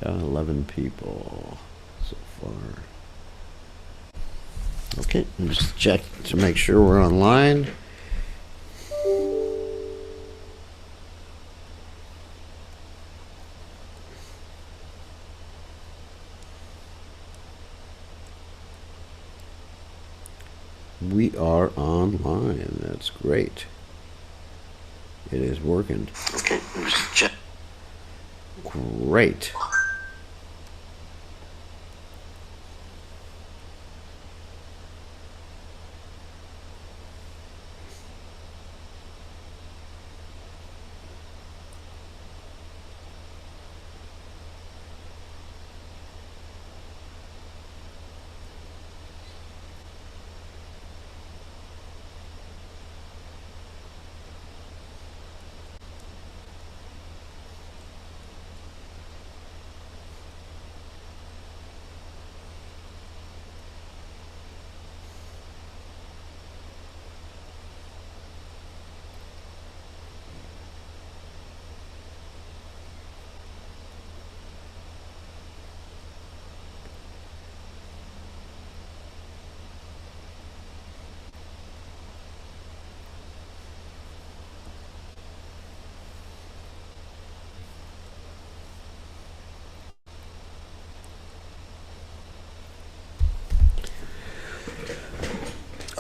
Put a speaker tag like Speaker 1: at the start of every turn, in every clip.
Speaker 1: 11 people so far. Okay, just check to make sure we're online. We are online. That's great. It is working.
Speaker 2: Okay, just check.
Speaker 1: Great.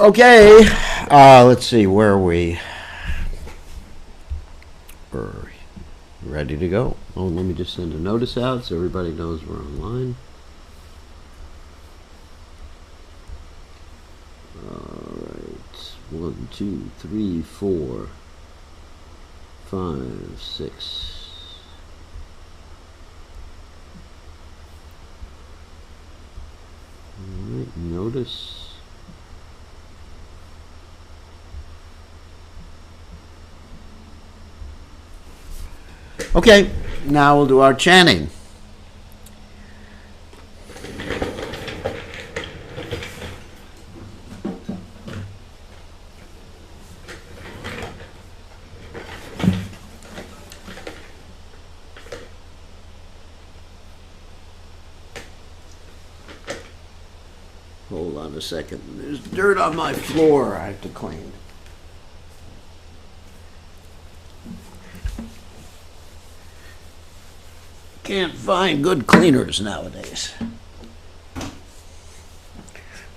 Speaker 1: Okay, let's see, where are we? We're ready to go. Oh, let me just send a notice out so everybody knows we're online. All right, 1, 2, 3, 4, 5, 6. All right, notice. Okay, now we'll do our chanting. Hold on a second. There's dirt on my floor I have to clean. Can't find good cleaners nowadays.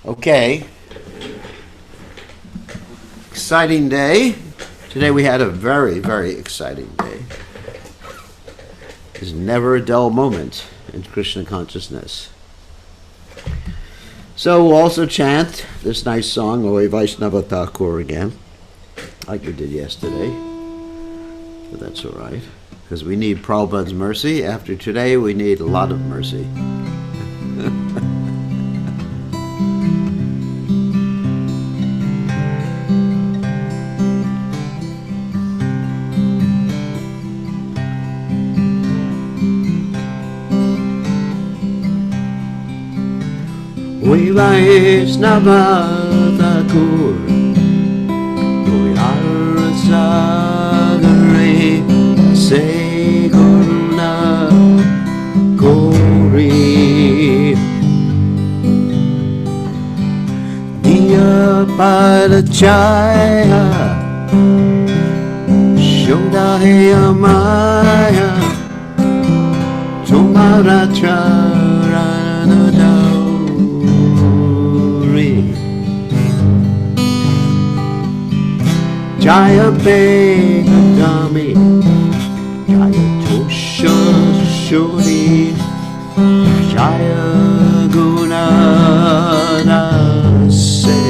Speaker 1: Okay. Exciting day. Today we had a very, very exciting day. There's never a dull moment in Krishna consciousness. So we'll also chant this nice song, Oi Vaishnava Thakur, again, like we did yesterday. But that's all right. Because we need Prabhupada's mercy. After today, we need a lot of mercy. Oi Vaishnava Thakur, Oi Arasagare, Say Karuna Kori, Diya Padachaya, Shoda He Amaya, Tumara Charana Dauri, Jaya Begadami, Jaya Tosha Shuri, Jaya Gunana Se,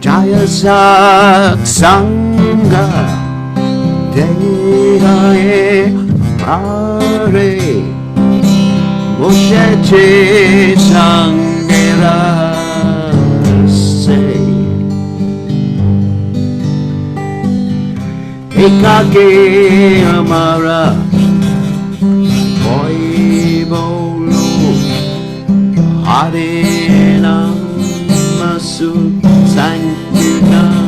Speaker 1: Jaya Satsanga, Dehaye Pare, Moshe Sangera Se. Ekage Amara Boy Bolo Hare Namasu Sankirtane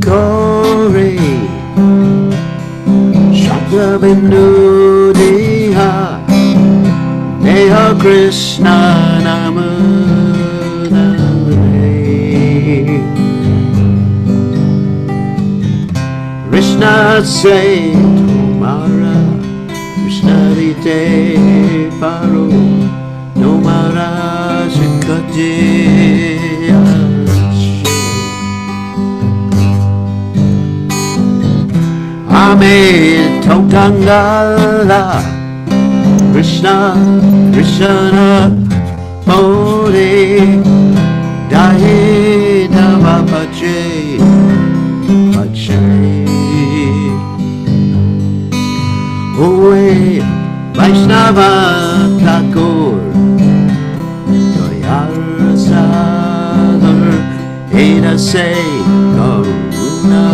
Speaker 1: Kori Shakya Bindu Deha Deha Krishna Namanare Krishna say Tomara Krishna Dite Paro Tomara Shikati Ame Totangala Krishna Krishna Mode Dahe Namapache Pache Oe Vaishnava Thakur Doyar Sagar Eda Se Karuna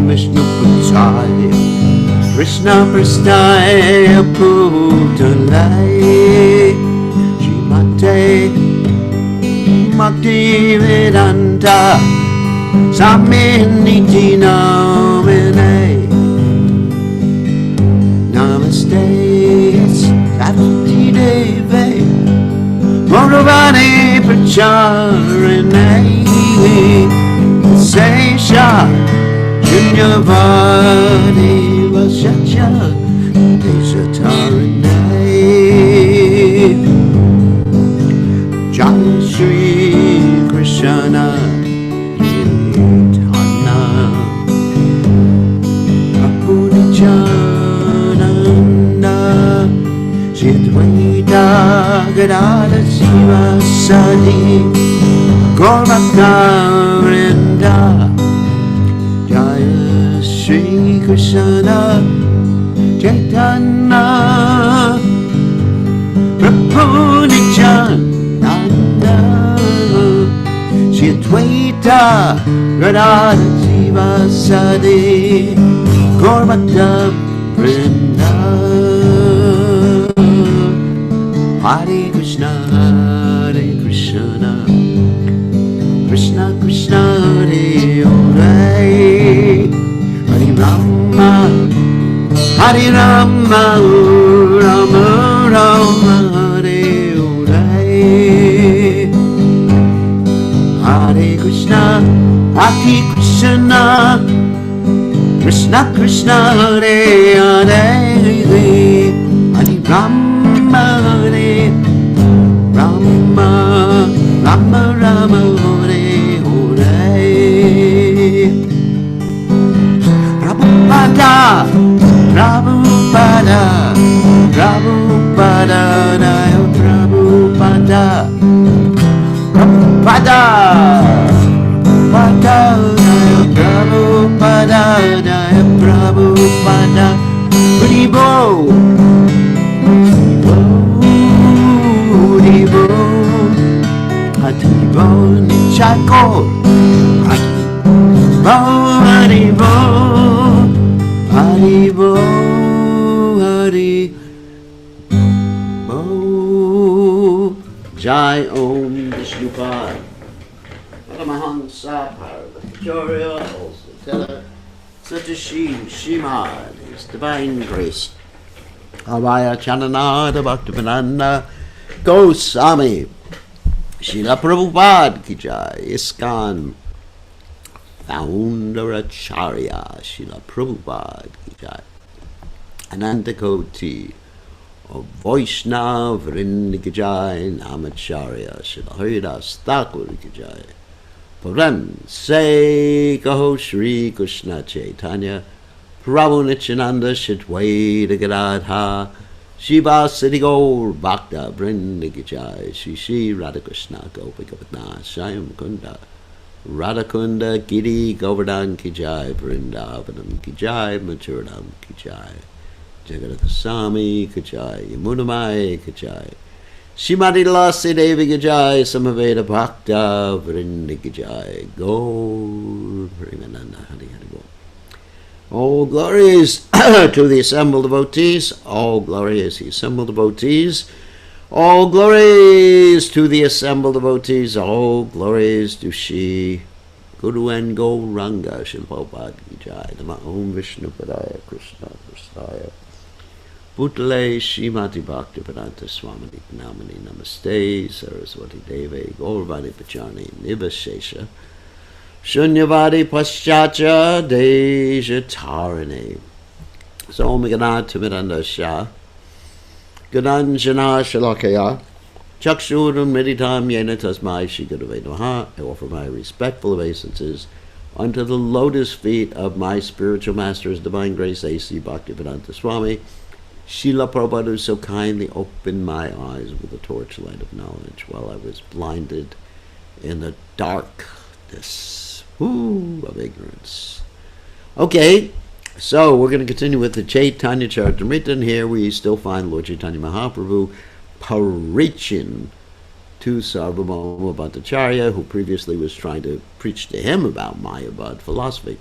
Speaker 1: Vishnu Pujaya Krishna Prasthaya Putale Srimate Bhakti Vedanta Saminiti Namine Namaste Saraswati Deve Gauravani Pracharine Sesha Junyavadi Vasyacha Desatarine Jai Shri Krishna Caitanya Prabhu Nityananda Shri Advaita Gadadhara Sivasadi Gaura Vrinda Jaya Shri Krishna Caitanya Prabhu Nityananda Shri Advaita Gadadhara Sivasadi Gaura Vrinda Hare Krishna Hare Krishna Krishna Krishna Hare Hare Hare Rama Hare Rama Rama Rama Hare Hare Hare Krishna Hare Krishna Krishna Krishna Hare Hare Hare Rama Hare Rama Rama Rama Prabhupada, Prabhupada, Prabhupada, Jaya Prabhupada, Prabhupada, Prabhupada, Jaya Prabhupada, Jaya Prabhupada, Haribo, Haribo, Haribo, Nichako, Haribo, Haribo. Haribo, Haribo. Jai Om Vishnupad. Paramahansa Parvacharya, also Tela Satashi Shimad, His Divine Grace. Avaya Chananada Bhaktivedanta Goswami. Srila Prabhupada Ki Jai. ISKCON Founder Acharya Srila Prabhupada Ki Jai. Anantakoti of Vaishnav Vrinda Ki Jai. Namacharya Srila Haridas Thakur Ki Jai. Param Se Kaho Shri Krishna Caitanya Prabhu Nityananda Shitvaita Gadadha Shiva Siddhi Gaur Bhakta Vrinda Ki Jai, Shri Shri Radha Krishna Gopika Shyam Kunda Radhakunda Giri Govardhan Ki Jai, Vrindavanam Ki Jai, Mathuram Ki Jai, Jagannatha Swami Ki Jai, Yamunamai Ki Jai, Shrimati Lasi Devi Ki Jai, Samaveda Bhakta Vrinda Ki Jai, Gaur Premananda Hari Hari Bol. All glories to the assembled devotees, all glories to the assembled devotees, all glories to the assembled devotees, all glories to Shri Guru and Gauranga, Srila Prabhupada Ki Jai, Nama Om Vishnu Padaya Krishna Prasthaya, Bhutale Srimati Bhaktivedanta Swami Namani Namaste, Saraswati Deve, Gauravani Pachani, Nivashesha, Shunyavadi Paschacha Deja Tarani. So Om Ganat Timidanda Shah. Gananjana Shalakaya Chakshuram Meditam Yena Tasmai Shigurave Namaha. I offer my respectful obeisances unto the lotus feet of my spiritual masters, Divine Grace A.C. Bhaktivedanta Swami, Srila Prabhupada, who so kindly opened my eyes with the torchlight of knowledge while I was blinded in the darkness of ignorance. Okay. So, we're going to continue with the Caitanya Charitamrta, and here we still find Lord Chaitanya Mahaprabhu preaching to Sarvabhauma Bhattacharya, who previously was trying to preach to him about Mayavad philosophy.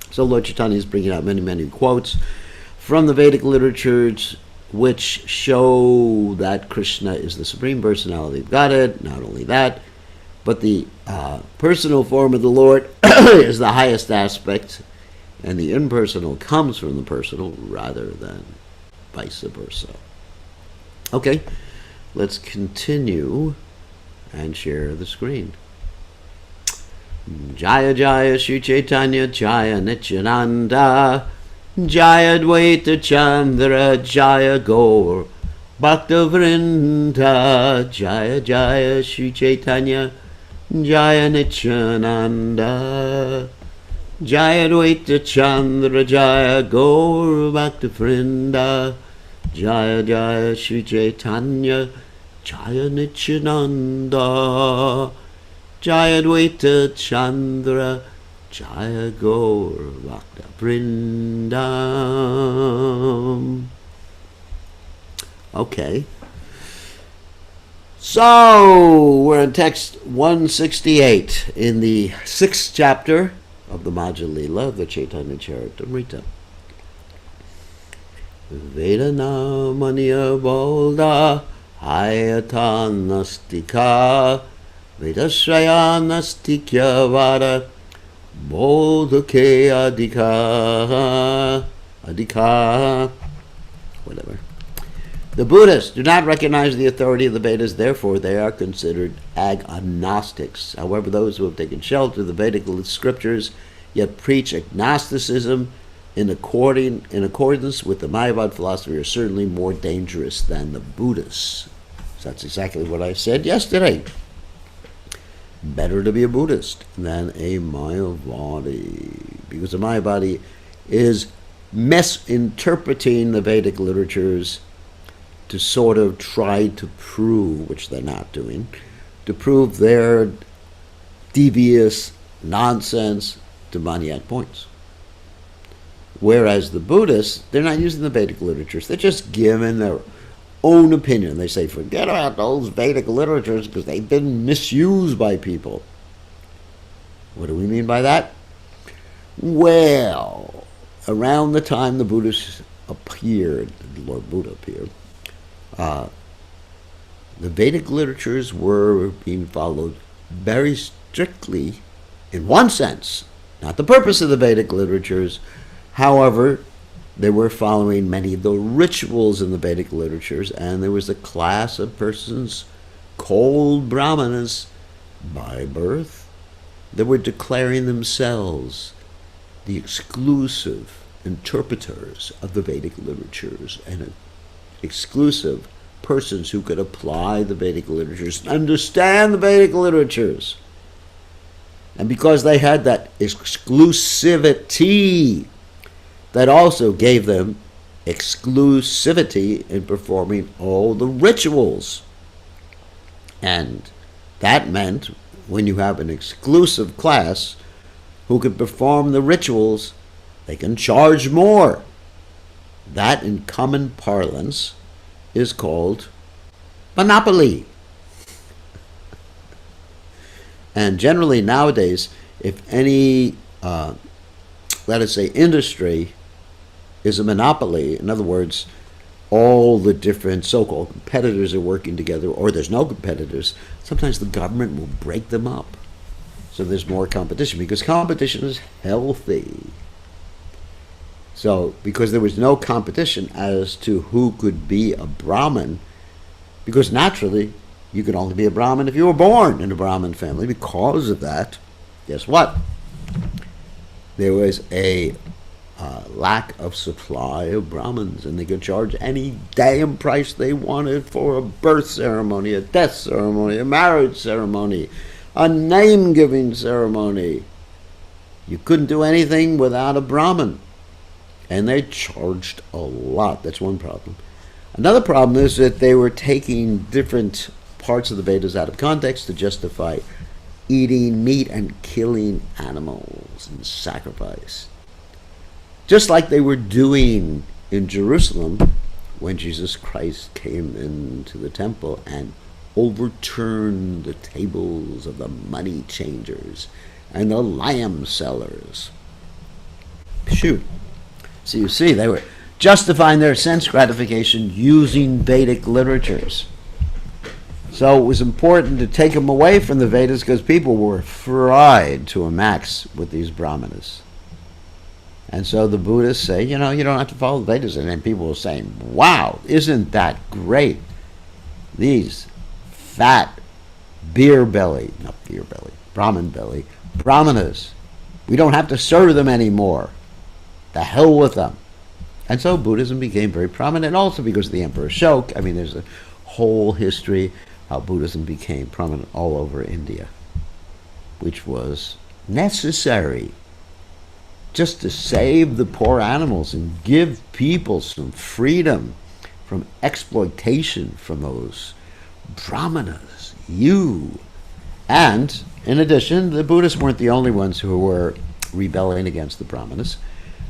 Speaker 1: So, Lord Chaitanya is bringing out many, many quotes from the Vedic literatures which show that Krishna is the Supreme Personality of Godhead. Not only that, but the personal form of the Lord is the highest aspect, and the impersonal comes from the personal rather than vice versa. Okay, let's continue and share the screen. Jaya Jaya Shri Caitanya Jaya Nityananda Jaya Dvaita Chandra Jaya Gaur Bhakta Vrinda Jaya Jaya Shri Caitanya Jaya Nityananda Jaya Dvaita Chandra Jaya Gaur Bhakta Vrinda Jaya Jaya Shri Caitanya Jaya Nityananda Jaya Dvaita Chandra Jaya Gaur Bhakta Vrinda. Okay. So, we're in text 168 in the 6th chapter of the Madhya Lila of the Caitanya Charitamrta. Vedana Manya Bolda Hayatan Nastika Vedashraya Nastikya Vada Bodhake Adhika whatever. The Buddhists do not recognize the authority of the Vedas, therefore they are considered agnostics. However, those who have taken shelter of the Vedic scriptures yet preach agnosticism in accordance with the Mayavad philosophy are certainly more dangerous than the Buddhists. So that's exactly what I said yesterday. Better to be a Buddhist than a Mayavadi, because a Mayavadi is misinterpreting the Vedic literatures to sort of try to prove, which they're not doing, to prove their devious nonsense demoniac points. Whereas the Buddhists, they're not using the Vedic literatures, they're just giving their own opinion. They say, forget about those Vedic literatures because they've been misused by people. What do we mean by that? Well, around the time the Buddhists appeared, Lord Buddha appeared, the Vedic literatures were being followed very strictly in one sense, not the purpose of the Vedic literatures. However, they were following many of the rituals in the Vedic literatures, and there was a class of persons called Brahmanas by birth that were declaring themselves the exclusive interpreters of the Vedic literatures and exclusive persons who could apply the Vedic literatures and understand the Vedic literatures. And because they had that exclusivity, that also gave them exclusivity in performing all the rituals. And that meant when you have an exclusive class who can perform the rituals, they can charge more. That, in common parlance, is called monopoly. And generally nowadays, if any, let us say, industry is a monopoly, in other words, all the different so-called competitors are working together, or there's no competitors, sometimes the government will break them up. So there's more competition, because competition is healthy. So because there was no competition as to who could be a Brahmin, because naturally you could only be a Brahmin if you were born in a Brahmin family. Because of that, guess what? There was a lack of supply of Brahmins, and they could charge any damn price they wanted for a birth ceremony, a death ceremony, a marriage ceremony, a name-giving ceremony. You couldn't do anything without a Brahmin. And they charged a lot. That's one problem. Another problem is that they were taking different parts of the Vedas out of context to justify eating meat and killing animals in sacrifice. Just like they were doing in Jerusalem when Jesus Christ came into the temple and overturned the tables of the money changers and the lamb sellers. Shoot. So you see, they were justifying their sense gratification using Vedic literatures. So it was important to take them away from the Vedas because people were fried to a max with these brahmanas. And so the Buddhists say, you don't have to follow the Vedas. And then people will say, wow, isn't that great? These fat Brahmin belly, brahmanas. We don't have to serve them anymore. The hell with them. And so Buddhism became very prominent, also because of the Emperor Ashoka. I mean, there's a whole history how Buddhism became prominent all over India, which was necessary just to save the poor animals and give people some freedom from exploitation from those brahmanas. And in addition, the Buddhists weren't the only ones who were rebelling against the brahmanas.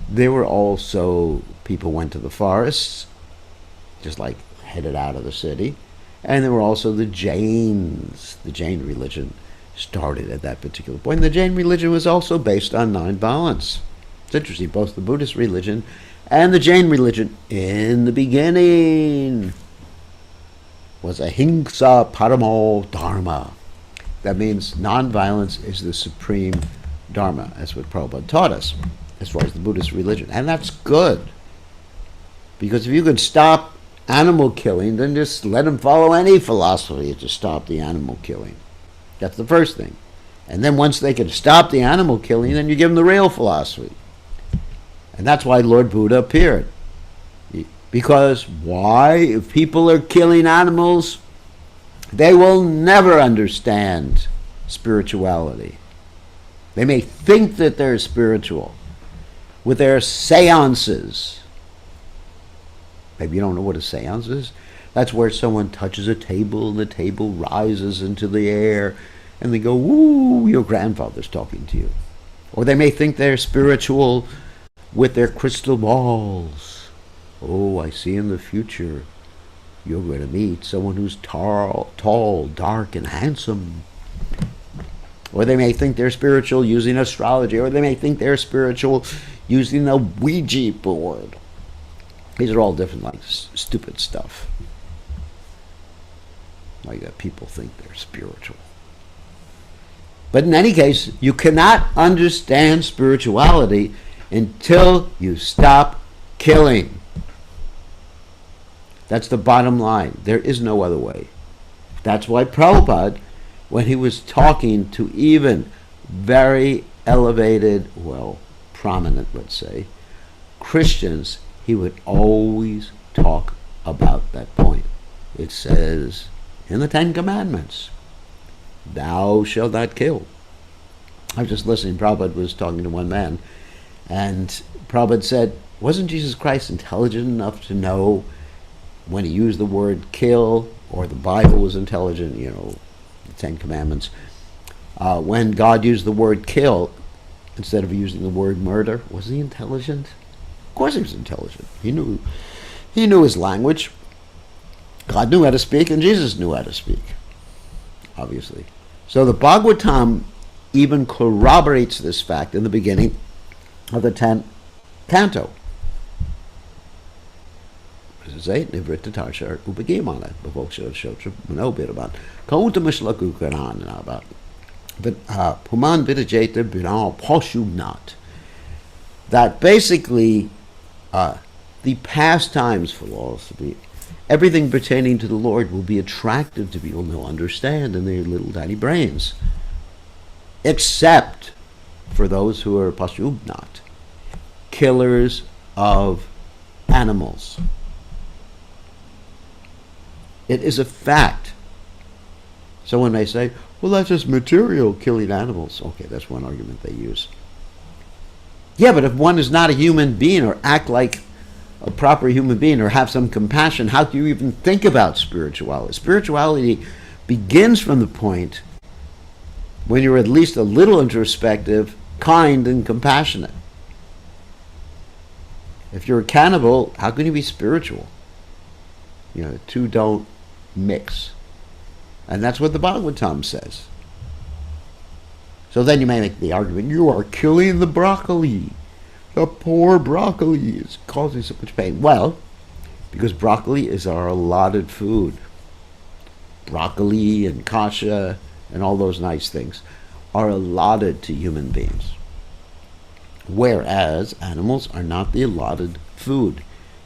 Speaker 1: There were also people went to the forests, just like headed out of the city. And there were also the Jains. The Jain religion started at that particular point. And the Jain religion was also based on nonviolence. It's interesting, both the Buddhist religion and the Jain religion in the beginning was ahimsa paramo dharma. That means nonviolence is the supreme dharma. That's what Prabhupada taught us as far as the Buddhist religion. And that's good. Because if you can stop animal killing, then just let them follow any philosophy to stop the animal killing. That's the first thing. And then once they can stop the animal killing, then you give them the real philosophy. And that's why Lord Buddha appeared. Because why? If people are killing animals, they will never understand spirituality. They may think that they're spiritual with their seances. Maybe you don't know what a seance is. That's where someone touches a table and the table rises into the air and they go, "Ooh, your grandfather's talking to you." Or they may think they're spiritual with their crystal balls. "Oh, I see in the future you're going to meet someone who's tall, dark, and handsome." Or they may think they're spiritual using astrology, or they may think they're spiritual using the Ouija board. These are all different, like, stupid stuff. Like that people think they're spiritual. But in any case, you cannot understand spirituality until you stop killing. That's the bottom line. There is no other way. That's why Prabhupada, when he was talking to even very elevated, prominent, let's say, Christians, he would always talk about that point. It says in the Ten Commandments, "Thou shalt not kill." I was just listening. Prabhupada was talking to one man, and Prabhupada said, Wasn't Jesus Christ intelligent enough to know when he used the word kill, or the Bible was intelligent, the Ten Commandments, when God used the word kill instead of using the word murder? Was he intelligent? Of course he was intelligent. He knew his language. God knew how to speak, and Jesus knew how to speak, obviously. So the Bhagavatam even corroborates this fact in the beginning of the 10th canto. But that basically the pastimes philosophy, everything pertaining to the Lord, will be attractive to people. They'll understand in their little tiny brains, except for those who are pashubnat, killers of animals. It is a fact. Someone may say, well, that's just material, killing animals. Okay, that's one argument they use. Yeah, but if one is not a human being or act like a proper human being or have some compassion, how do you even think about spirituality? Spirituality begins from the point when you're at least a little introspective, kind, and compassionate. If you're a cannibal, how can you be spiritual? The two don't mix. And that's what the Bhagavatam says. So then you may make the argument, you are killing the broccoli. The poor broccoli is causing so much pain. Well, because broccoli is our allotted food. Broccoli and kasha and all those nice things are allotted to human beings. Whereas animals are not the allotted food.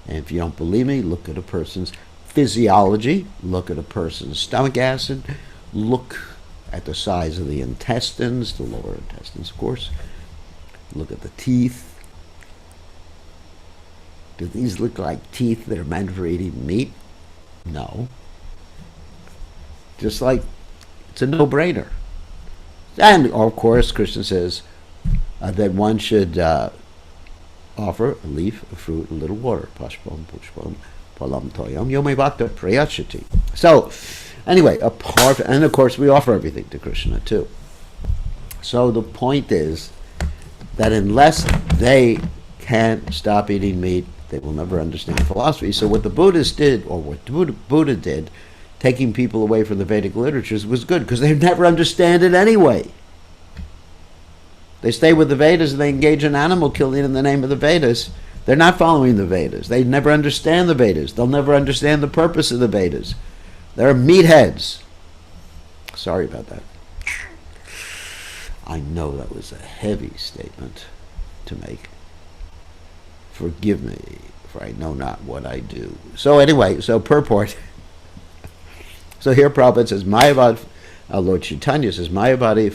Speaker 1: And if you don't believe me, look at a person's physiology, look at a person's stomach acid, look at the size of the intestines, the lower intestines, of course. Look at the teeth. Do these look like teeth that are meant for eating meat? No. Just like it's a no-brainer. And, of course, Krishna says that one should offer a leaf, a fruit, a little water. Pashpam, pushpam, palam toyam, yome bhakta prayachati. So, anyway, and of course we offer everything to Krishna too. So the point is that unless they can't stop eating meat, they will never understand philosophy. So what the Buddhists did, or what Buddha did, taking people away from the Vedic literatures, was good, because they never understand it anyway. They stay with the Vedas and they engage in animal killing in the name of the Vedas. They're not following the Vedas. They never understand the Vedas. They'll never understand the purpose of the Vedas. They're meatheads. Sorry about that. I know that was a heavy statement to make. Forgive me, for I know not what I do. So anyway, purport. So here Prabhupada says, Lord Caitanya says, Mayavadi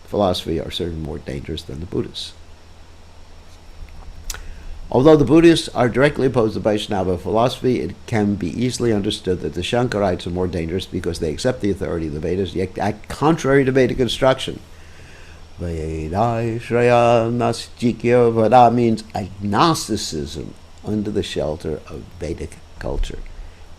Speaker 1: philosophy are certainly more dangerous than the Buddhists. Although the Buddhists are directly opposed to Vaishnava philosophy, it can be easily understood that the Shankarites are more dangerous because they accept the authority of the Vedas, yet act contrary to Vedic instruction. Vedashraya Nastikya Vada means agnosticism under the shelter of Vedic culture,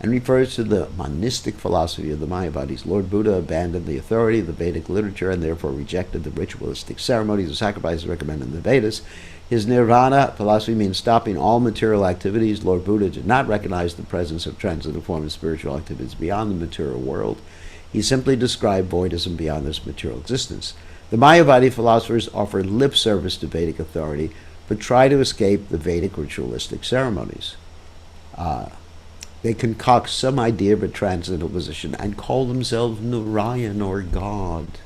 Speaker 1: and refers to the monistic philosophy of the Mayavadis. Lord Buddha abandoned the authority of the Vedic literature and therefore rejected the ritualistic ceremonies and sacrifices recommended in the Vedas. His nirvana philosophy means stopping all material activities. Lord Buddha did not recognize the presence of transitive forms of spiritual activities beyond the material world. He simply described voidism beyond this material existence. The Mayavadi philosophers offer lip service to Vedic authority, but try to escape the Vedic ritualistic ceremonies. They concoct some idea of a transcendental position and call themselves Narayan or God.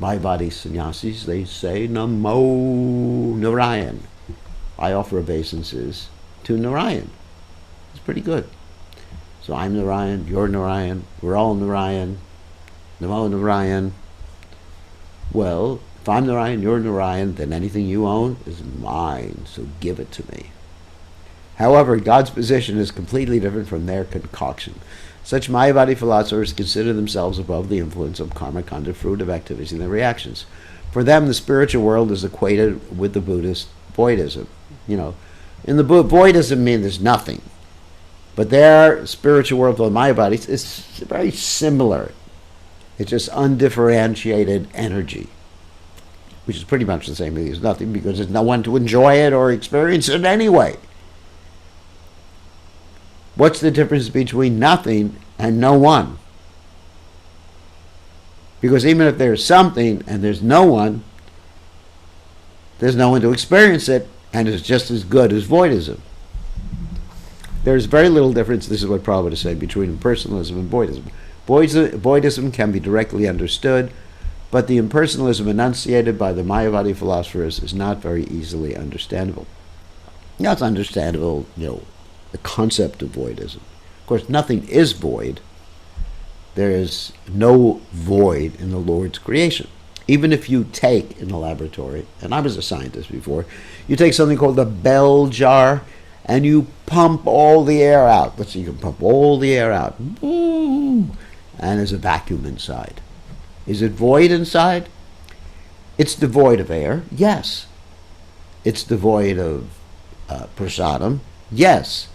Speaker 1: Mayavadi sannyasis, they say, Namo Narayan. I offer obeisances to Narayan. It's pretty good. So I'm Narayan, you're Narayan, we're all Narayan, Namo Narayan. Well, if I'm Narayan, you're Narayan, then anything you own is mine, so give it to me. However, God's position is completely different from their concoction. Such Mayavadi philosophers consider themselves above the influence of karma, conduct, fruit of activities, and their reactions. For them, the spiritual world is equated with the Buddhist voidism. In the book, voidism means there's nothing. But their spiritual world, the Maya bodies, is very similar. It's just undifferentiated energy, which is pretty much the same thing as nothing, because there's no one to enjoy it or experience it anyway. What's the difference between nothing and no one? Because even if there's something and there's no one to experience it, and it's just as good as voidism. There's very little difference, this is what Prabhupada said, between impersonalism and voidism. Voidism can be directly understood, but the impersonalism enunciated by the Mayavadi philosophers is not very easily understandable. Now it's understandable, the concept of voidism. Of course, nothing is void. There is no void in the Lord's creation. Even if you take, in the laboratory, and I was a scientist before, you take something called a bell jar, and you pump all the air out. Let's see, you can pump all the air out. And there's a vacuum inside. Is it void inside? It's devoid of air, yes. It's devoid of prasadam, yes.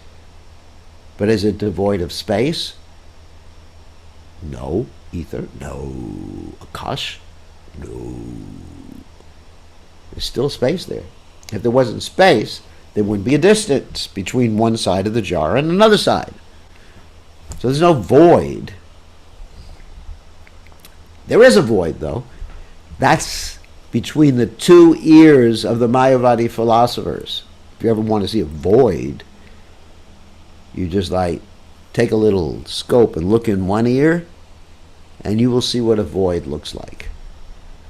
Speaker 1: But is it devoid of space? No. Ether? No. Akash? No. There's still space there. If there wasn't space, there wouldn't be a distance between one side of the jar and another side. So there's no void. There is a void, though. That's between the two ears of the Mayavadi philosophers. If you ever want to see a void, you just take a little scope and look in one ear, and you will see what a void looks like.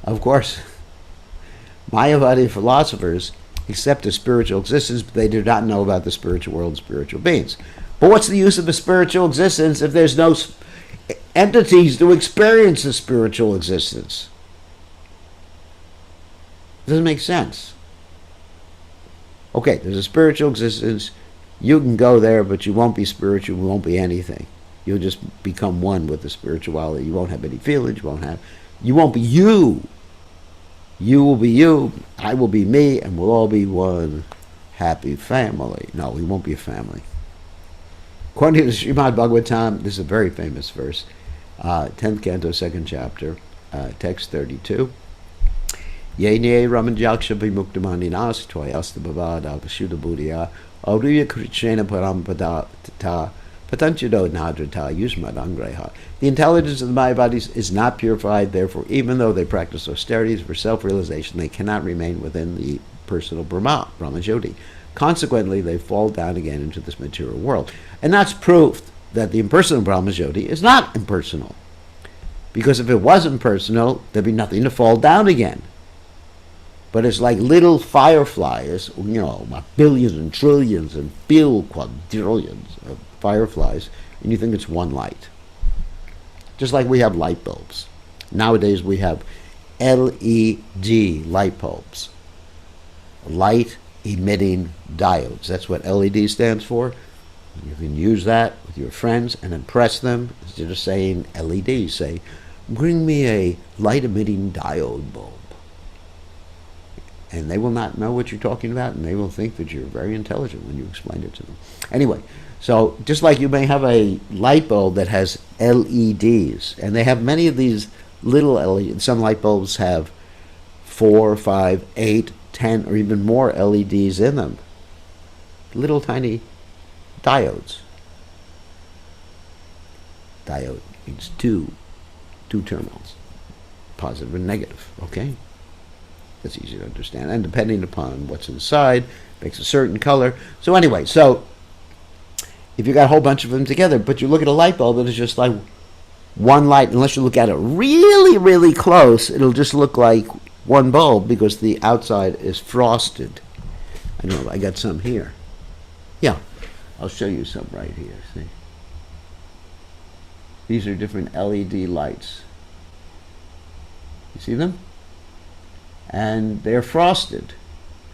Speaker 1: Of course, Mayavadi philosophers accept a spiritual existence, but they do not know about the spiritual world and spiritual beings. But what's the use of a spiritual existence if there's no entities to experience the spiritual existence? It doesn't make sense. Okay, there's a spiritual existence. You can go there, but you won't be spiritual. You won't be anything. You'll just become one with the spirituality. You won't have any feelings. You won't be you. You will be you, I will be me, and we'll all be one happy family. No, we won't be a family. According to the Srimad Bhagavatam, this is a very famous verse, 10th canto, 2nd chapter, text 32. Ye nye ramanjaksha vimuktamaninas tvayasta bhavada vashuddha buddhya auriya krishena parampada patanchado nadrata yusmadangreha. The intelligence of the Mayavadis is not purified, therefore, even though they practice austerities for self-realization, they cannot remain within the personal Brahma Jyoti. Consequently, they fall down again into this material world. And that's proof that the impersonal Brahma Jyoti is not impersonal. Because if it was impersonal, there'd be nothing to fall down again. But it's like little fireflies, billions and trillions and quadrillions of fireflies, and you think it's one light. Just like we have light bulbs. Nowadays we have LED light bulbs. Light emitting diodes. That's what LED stands for. You can use that with your friends and impress them. Instead of saying LED, say, bring me a light emitting diode bulb. And they will not know what you're talking about, and they will think that you're very intelligent when you explain it to them. Anyway, so just like you may have a light bulb that has LEDs, and they have many of these little LEDs. Some light bulbs have 4, 5, 8, 10, or even more LEDs in them. Little tiny diodes. Diode means two terminals, positive and negative, okay? That's easy to understand. And depending upon what's inside, makes a certain color. So anyway, if you got a whole bunch of them together, but you look at a light bulb, it is just like one light. Unless you look at it really, really close, it'll just look like one bulb because the outside is frosted. I know, I got some here. Yeah, I'll show you some right here, see? These are different LED lights. You see them? And they're frosted.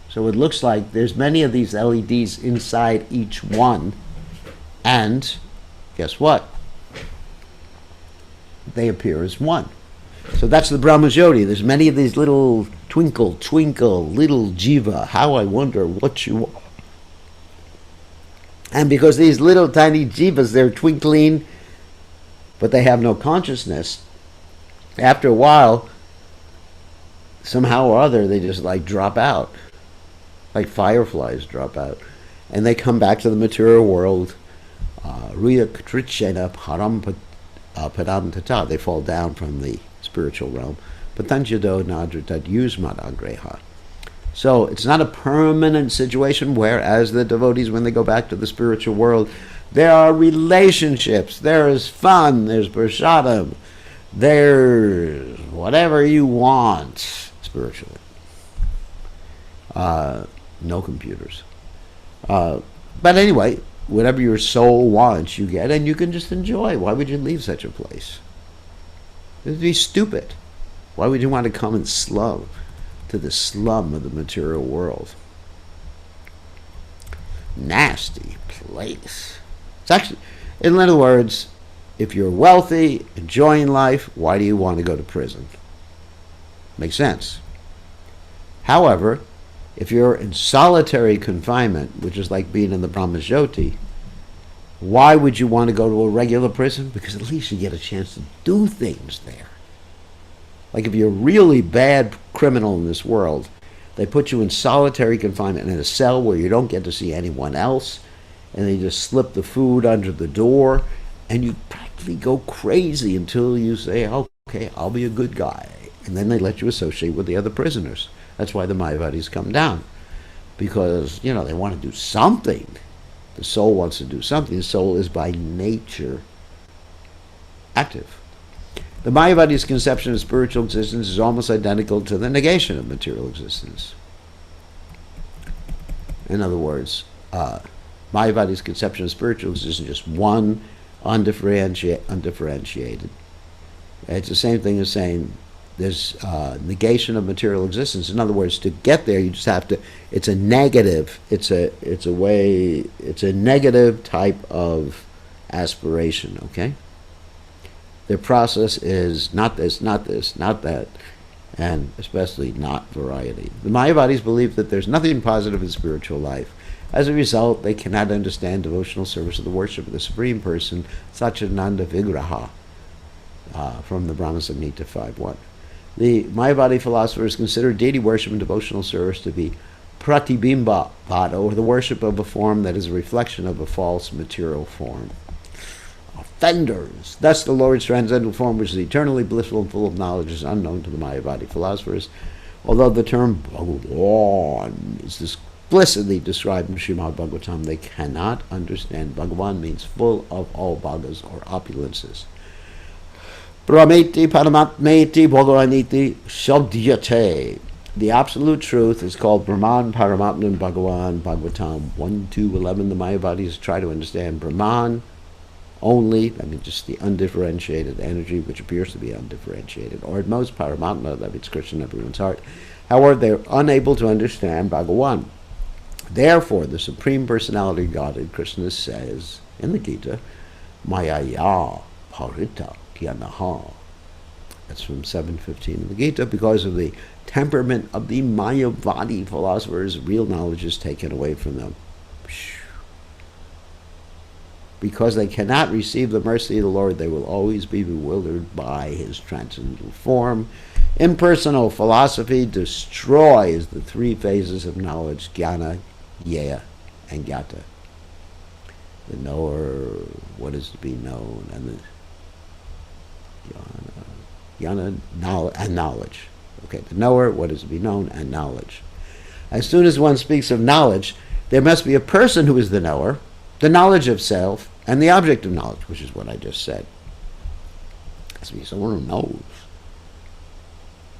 Speaker 1: So it looks like there's many of these LEDs inside each one. And guess what? They appear as one. So that's the Brahma Jyoti. There's many of these little Twinkle, twinkle, little jiva, how I wonder what you are. And because these little tiny jivas, they're twinkling, but they have no consciousness, after a while, somehow or other, they just like drop out. Like fireflies drop out. And they come back to the material world. They fall down from the spiritual realm. So it's not a permanent situation, whereas the devotees, when they go back to the spiritual world, there are relationships, there is fun, there's prasadam, there's whatever you want spiritually. No computers. But anyway, whatever your soul wants, you get, and you can just enjoy. Why would you leave such a place? It would be stupid. Why would you want to come and slum to the slum of the material world? Nasty place. It's actually, in other words, if you're wealthy, enjoying life, why do you want to go to prison? Makes sense. However, if you're in solitary confinement, which is like being in the Brahmajyoti, why would you want to go to a regular prison? Because at least you get a chance to do things there. Like if you're a really bad criminal in this world, they put you in solitary confinement in a cell where you don't get to see anyone else, and they just slip the food under the door, and you practically go crazy until you say, okay, I'll be a good guy. And then they let you associate with the other prisoners. That's why the Mayavadis come down. Because, they want to do something. The soul wants to do something. The soul is by nature active. The Mayavadi's conception of spiritual existence is almost identical to the negation of material existence. In other words, Mayavadi's conception of spiritual existence is just one, undifferentiated. It's the same thing as saying there's negation of material existence. In other words, to get there, you just have to. It's a negative. It's a negative type of aspiration. Okay. Their process is not this, not this, not that, and especially not variety. The Mayavadis believe that there's nothing positive in spiritual life. As a result, they cannot understand devotional service of the worship of the Supreme Person, Satchidananda Vigraha, from the Brahma Samhita 5.1. The Mayavadi philosophers consider deity worship and devotional service to be pratibimba vada, or the worship of a form that is a reflection of a false material form. Offenders. Thus, the Lord's transcendental form, which is eternally blissful and full of knowledge, is unknown to the Mayavadi philosophers. Although the term Bhagavan is explicitly described in Srimad Bhagavatam, they cannot understand. Bhagavan means full of all bhagas or opulences. Brahmeti Paramatmeti Bhagavaniti Shabdyate. The absolute truth is called Brahman, Paramatman, Bhagavan, Bhagavatam 1-11. The Mayavadis try to understand Brahman only, just the undifferentiated energy, which appears to be undifferentiated, or at most Paramatma, that means Krishna in everyone's heart. However, they're unable to understand Bhagavan. Therefore, the Supreme Personality of Godhead, Krishna says in the Gita, Mayaya Parita Kyanaha. That's from 7.15 in the Gita. Because of the temperament of the Mayavadi philosophers, real knowledge is taken away from them. Because they cannot receive the mercy of the Lord, they will always be bewildered by his transcendental form. Impersonal philosophy destroys the three phases of knowledge, jnana, yeya, and gyata. The knower, what is to be known, and the jnana, and knowledge. Okay, the knower, what is to be known, and knowledge. As soon as one speaks of knowledge, there must be a person who is the knower, the knowledge of self, and the object of knowledge, which is what I just said. It has to be someone who knows.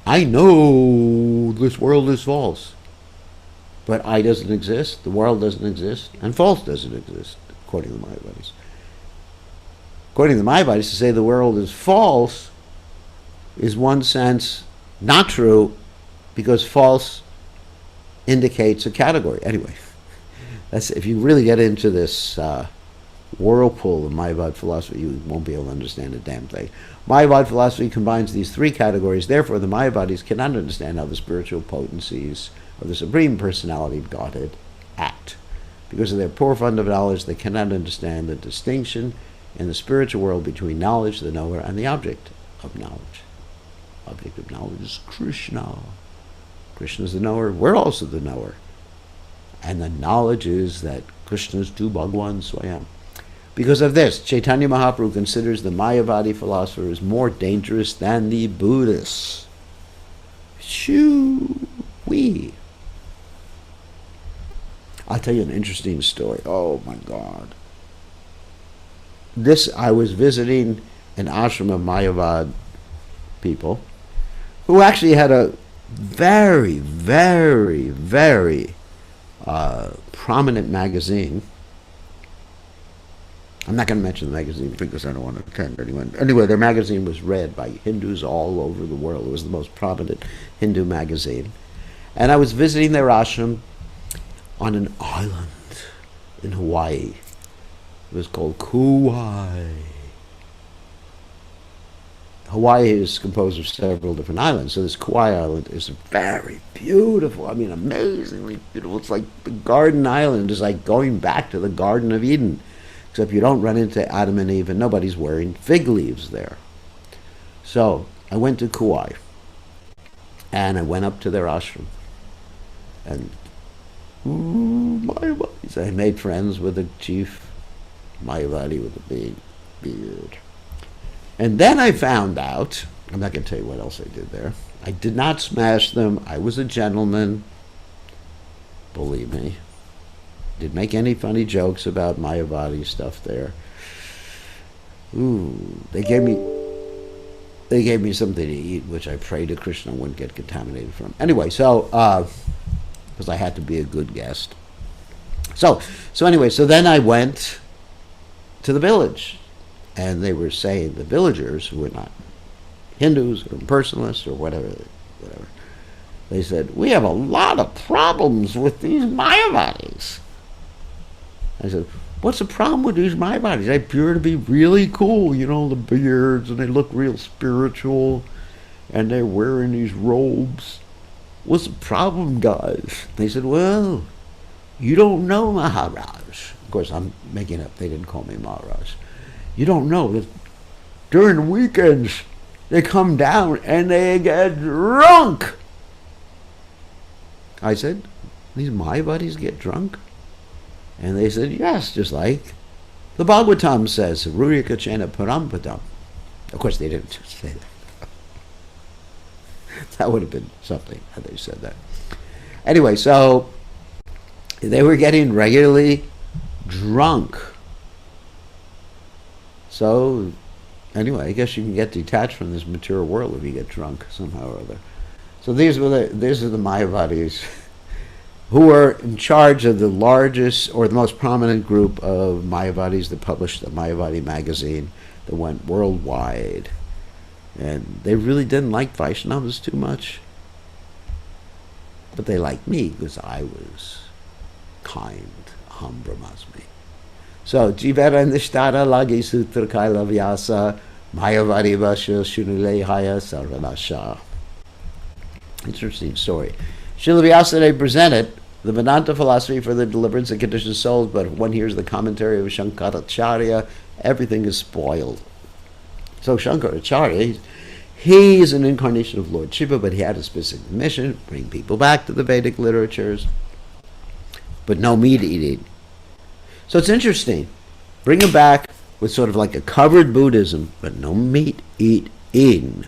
Speaker 1: I know this world is false, but I doesn't exist, the world doesn't exist, and false doesn't exist, according to the Mayavadis. According to the Mayavadis, to say the world is false is, one sense, not true, because false indicates a category. Anyway, that's, if you really get into this whirlpool of Mayavad philosophy, you won't be able to understand a damn thing. Mayavad philosophy combines these three categories. Therefore, the Mayavadis cannot understand how the spiritual potencies of the Supreme Personality of Godhead act. Because of their poor fund of knowledge, they cannot understand the distinction in the spiritual world between knowledge, the knower, and the object of knowledge. Object of knowledge is Krishna. Krishna is the knower. We're also the knower. And the knowledge is that Krishna is tu Bhagwan Swayam. Because of this, Chaitanya Mahaprabhu considers the Mayavadi philosophers more dangerous than the Buddhists. Shoo-wee. I'll tell you an interesting story. Oh my God. I was visiting an ashram of Mayavad people who actually had a very, very, very prominent magazine. I'm not going to mention the magazine because I don't want to offend anyone. Anyway, their magazine was read by Hindus all over the world. It was the most prominent Hindu magazine. And I was visiting their ashram on an island in Hawaii. It was called Kauai. Hawaii is composed of several different islands. So this Kauai Island is very beautiful. I mean, amazingly beautiful. It's like the Garden Island is like going back to the Garden of Eden. Except you don't run into Adam and Eve and nobody's wearing fig leaves there. So I went to Kauai. And I went up to their ashram. And Mayavadis. I made friends with the chief Mayavadi with the big beard. And then I found out, I'm not going to tell you what else I did there. I did not smash them. I was a gentleman. Believe me. Didn't make any funny jokes about Mayavadi stuff there. They gave me something to eat, which I prayed to Krishna wouldn't get contaminated from. Anyway, so because I had to be a good guest. So then I went to the village, and they were saying, the villagers, who were not Hindus or impersonalists or whatever, they said, we have a lot of problems with these Mayavadis. I said, what's the problem with these Mayavadis? They appear to be really cool, you know, the beards, and they look real spiritual, and they're wearing these robes. What's the problem, guys? They said, well, you don't know, Maharaj. Of course, I'm making up. They didn't call me Maharaj. You don't know that during the weekends, they come down and they get drunk. I said, these Mayavadis get drunk? And they said, yes, just like the Bhagavatam says, Rurika Chena Parampadam. Of course, they didn't say that. That would have been something had they said that. Anyway, so they were getting regularly drunk. So, anyway, I guess you can get detached from this material world if you get drunk somehow or other. So these are the Mayavadis who were in charge of the largest or the most prominent group of Mayavadis that published the Mayavadi magazine that went worldwide. And they really didn't like Vaishnavas too much. But they liked me because I was kind, Aham Brahmasmi. So, Jivera Nishtara Lagi Sutra Kaila Vyasa Mayavadi Vasha Shunule Haya Sarvanasha. Interesting story. Srila Vyasadeva presented the Vedanta philosophy for the deliverance of conditioned souls, but if one hears the commentary of Shankaracharya, everything is spoiled. So Shankaracharya, he is an incarnation of Lord Shiva, but he had a specific mission, bring people back to the Vedic literatures, but no meat eating. So it's interesting. Bring them back with sort of like a covered Buddhism, but no meat eaten.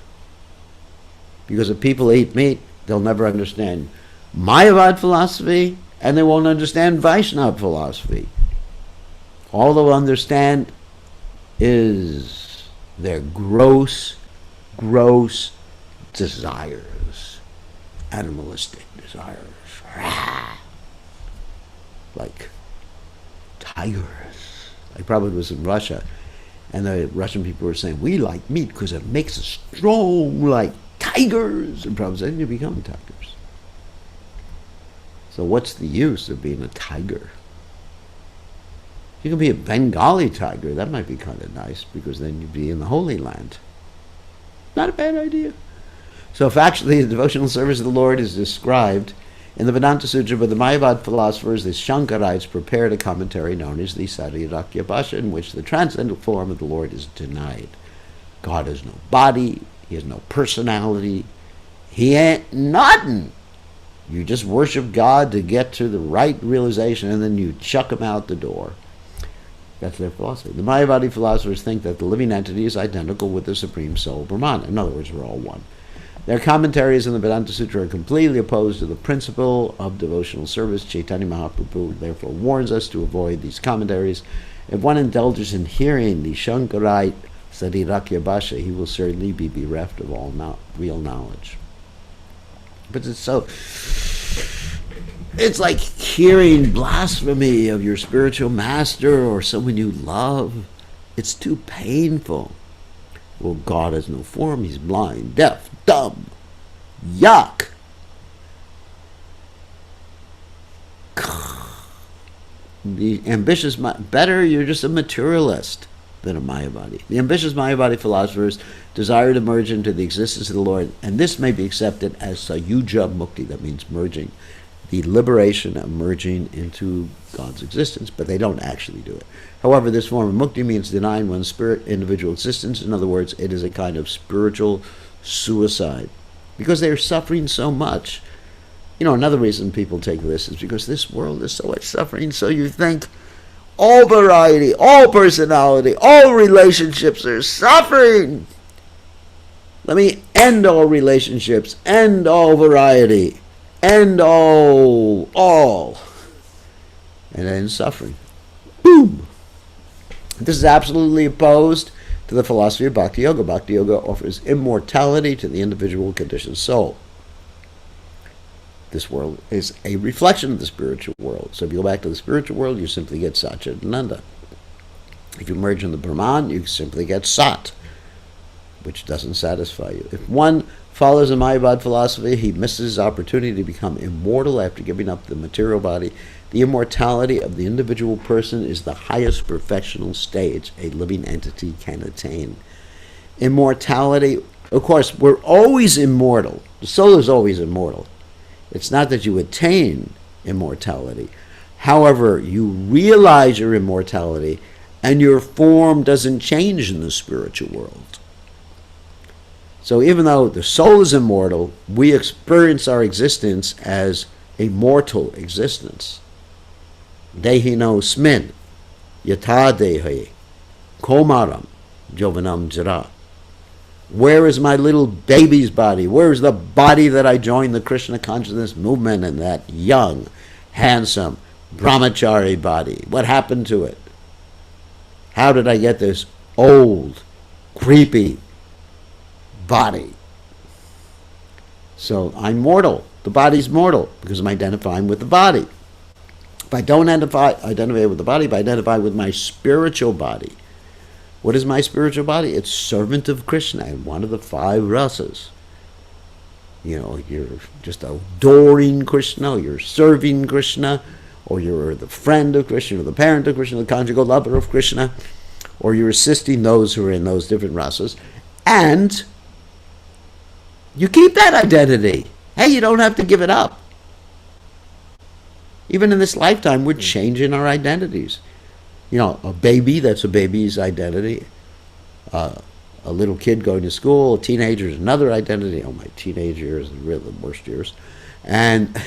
Speaker 1: Because if people eat meat, they'll never understand Mayavad philosophy, and they won't understand Vaishnava philosophy. All they'll understand is their gross desires, animalistic desires. Like tigers. I probably was in Russia, and the Russian people were saying, we like meat because it makes us strong like tigers. And Prabhupada said, you become tigers. So what's the use of being a tiger? You can be a Bengali tiger. That might be kind of nice, because then you'd be in the Holy Land. Not a bad idea. So factually, the devotional service of the Lord is described in the Vedanta Sutra, but the Mayavad philosophers, the Shankarites, prepared a commentary known as the Caritamrta Bhashya, in which the transcendental form of the Lord is denied. God has no body, he has no personality, he ain't nothing. You just worship God to get to the right realization, and then you chuck him out the door. That's their philosophy. The Mayavadi philosophers think that the living entity is identical with the Supreme Soul Brahman. In other words, we're all one. Their commentaries in the Vedanta Sutra are completely opposed to the principle of devotional service. Chaitanya Mahaprabhu therefore warns us to avoid these commentaries. If one indulges in hearing the Shankarite Caritamrta Bhashya, he will certainly be bereft of all real knowledge. But it's like hearing blasphemy of your spiritual master or someone you love. It's too painful. Well, God has no form. He's blind, deaf, dumb. Yuck. The ambitious, better you're just a materialist than a Mayavadi. The ambitious Mayavadi philosophers desire to merge into the existence of the Lord, and this may be accepted as Sayuja Mukti, that means merging, the liberation of merging into God's existence, but they don't actually do it. However, this form of mukti means denying one's spirit individual existence. In other words, it is a kind of spiritual suicide, because they are suffering so much. You know, another reason people take this is because this world is so much suffering, so you think all variety, all personality, all relationships are suffering. Let me end all relationships, end all variety, end all, and then suffering. Boom! This is absolutely opposed to the philosophy of Bhakti Yoga. Bhakti Yoga offers immortality to the individual conditioned soul. This world is a reflection of the spiritual world. So if you go back to the spiritual world, you simply get Satchidananda. If you merge in the Brahman, you simply get Sat, which doesn't satisfy you. If one follows a Mayavad philosophy, he misses his opportunity to become immortal after giving up the material body. The immortality of the individual person is the highest perfectional stage a living entity can attain. Immortality, of course, we're always immortal. The soul is always immortal. It's not that you attain immortality. However, you realize your immortality, and your form doesn't change in the spiritual world. So even though the soul is immortal, we experience our existence as a mortal existence. Dehino smin, yata dehi, komaram, jovanam jara. Where is my little baby's body? Where is the body that I joined the Krishna consciousness movement in, that young, handsome, brahmachari body? What happened to it? How did I get this old, creepy body? So I'm mortal. The body's mortal because I'm identifying with the body. If I don't identify with the body, if I identify with my spiritual body, what is my spiritual body? It's servant of Krishna, one of the 5 rasas. You know, you're just adoring Krishna, or you're serving Krishna, or you're the friend of Krishna, or the parent of Krishna, the conjugal lover of Krishna, or you're assisting those who are in those different rasas, and you keep that identity. Hey, you don't have to give it up. Even in this lifetime, we're changing our identities. You know, a baby, that's a baby's identity. A little kid going to school, a teenager is another identity. Oh, my teenage years are really the worst years. And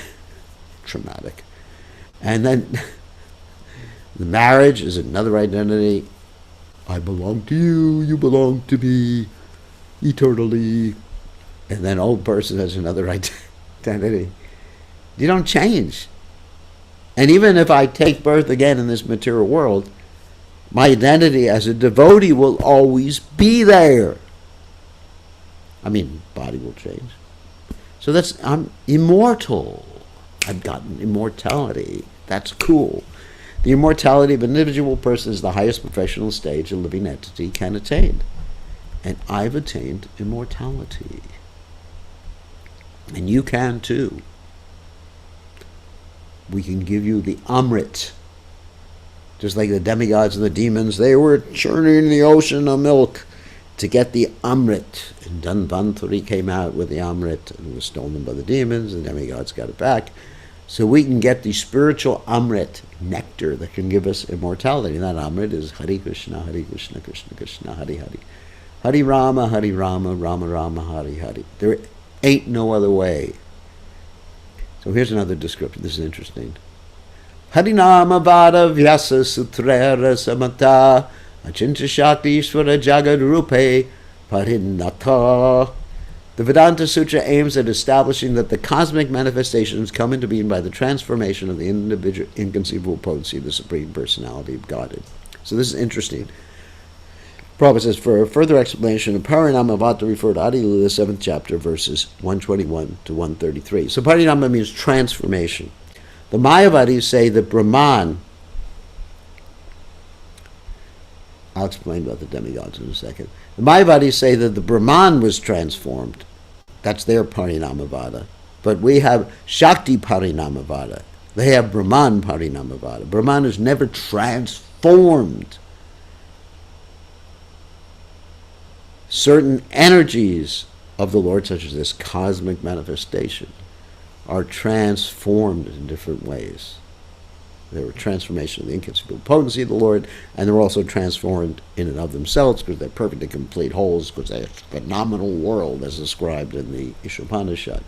Speaker 1: traumatic. And then the marriage is another identity. I belong to you, you belong to me, eternally. And then old person has another identity. You don't change. And even if I take birth again in this material world, my identity as a devotee will always be there. I mean, body will change. So I'm immortal. I've gotten immortality. That's cool. The immortality of an individual person is the highest professional stage a living entity can attain. And I've attained immortality. And you can too. We can give you the Amrit. Just like the demigods and the demons, they were churning the ocean of milk to get the Amrit. And Dhanvantari came out with the Amrit and was stolen by the demons, and the demigods got it back. So we can get the spiritual Amrit, nectar, that can give us immortality. And that Amrit is Hare Krishna, Krishna Krishna, Hare Hare. Hare Rama, Rama Rama, Hare Hare. There ain't no other way. So here's another description. This is interesting. Harinama Vada Vyasa Sutrera Samata Achinta Shakti Ishvara Jagad Rupe Parinata. The Vedanta Sutra aims at establishing that the cosmic manifestations come into being by the transformation of the individual inconceivable potency of the Supreme Personality of Godhead. So this is interesting. Prabhupada says, for a further explanation of Parinama Vata, refer to Adi Lila, 7th chapter, verses 121 to 133. So Parinama means transformation. The Mayavadis say that Brahman, I'll explain about the demigods in a second. The Mayavadis say that the Brahman was transformed. That's their Parinamavada. But we have Shakti Parinamavada. They have Brahman Parinamavada. Brahman is never transformed. Certain energies of the Lord, such as this cosmic manifestation, are transformed in different ways. They're a transformation of the inconceivable potency of the Lord, and they're also transformed in and of themselves because they're perfect and complete wholes, because they're a phenomenal world as described in the Ishopanishad.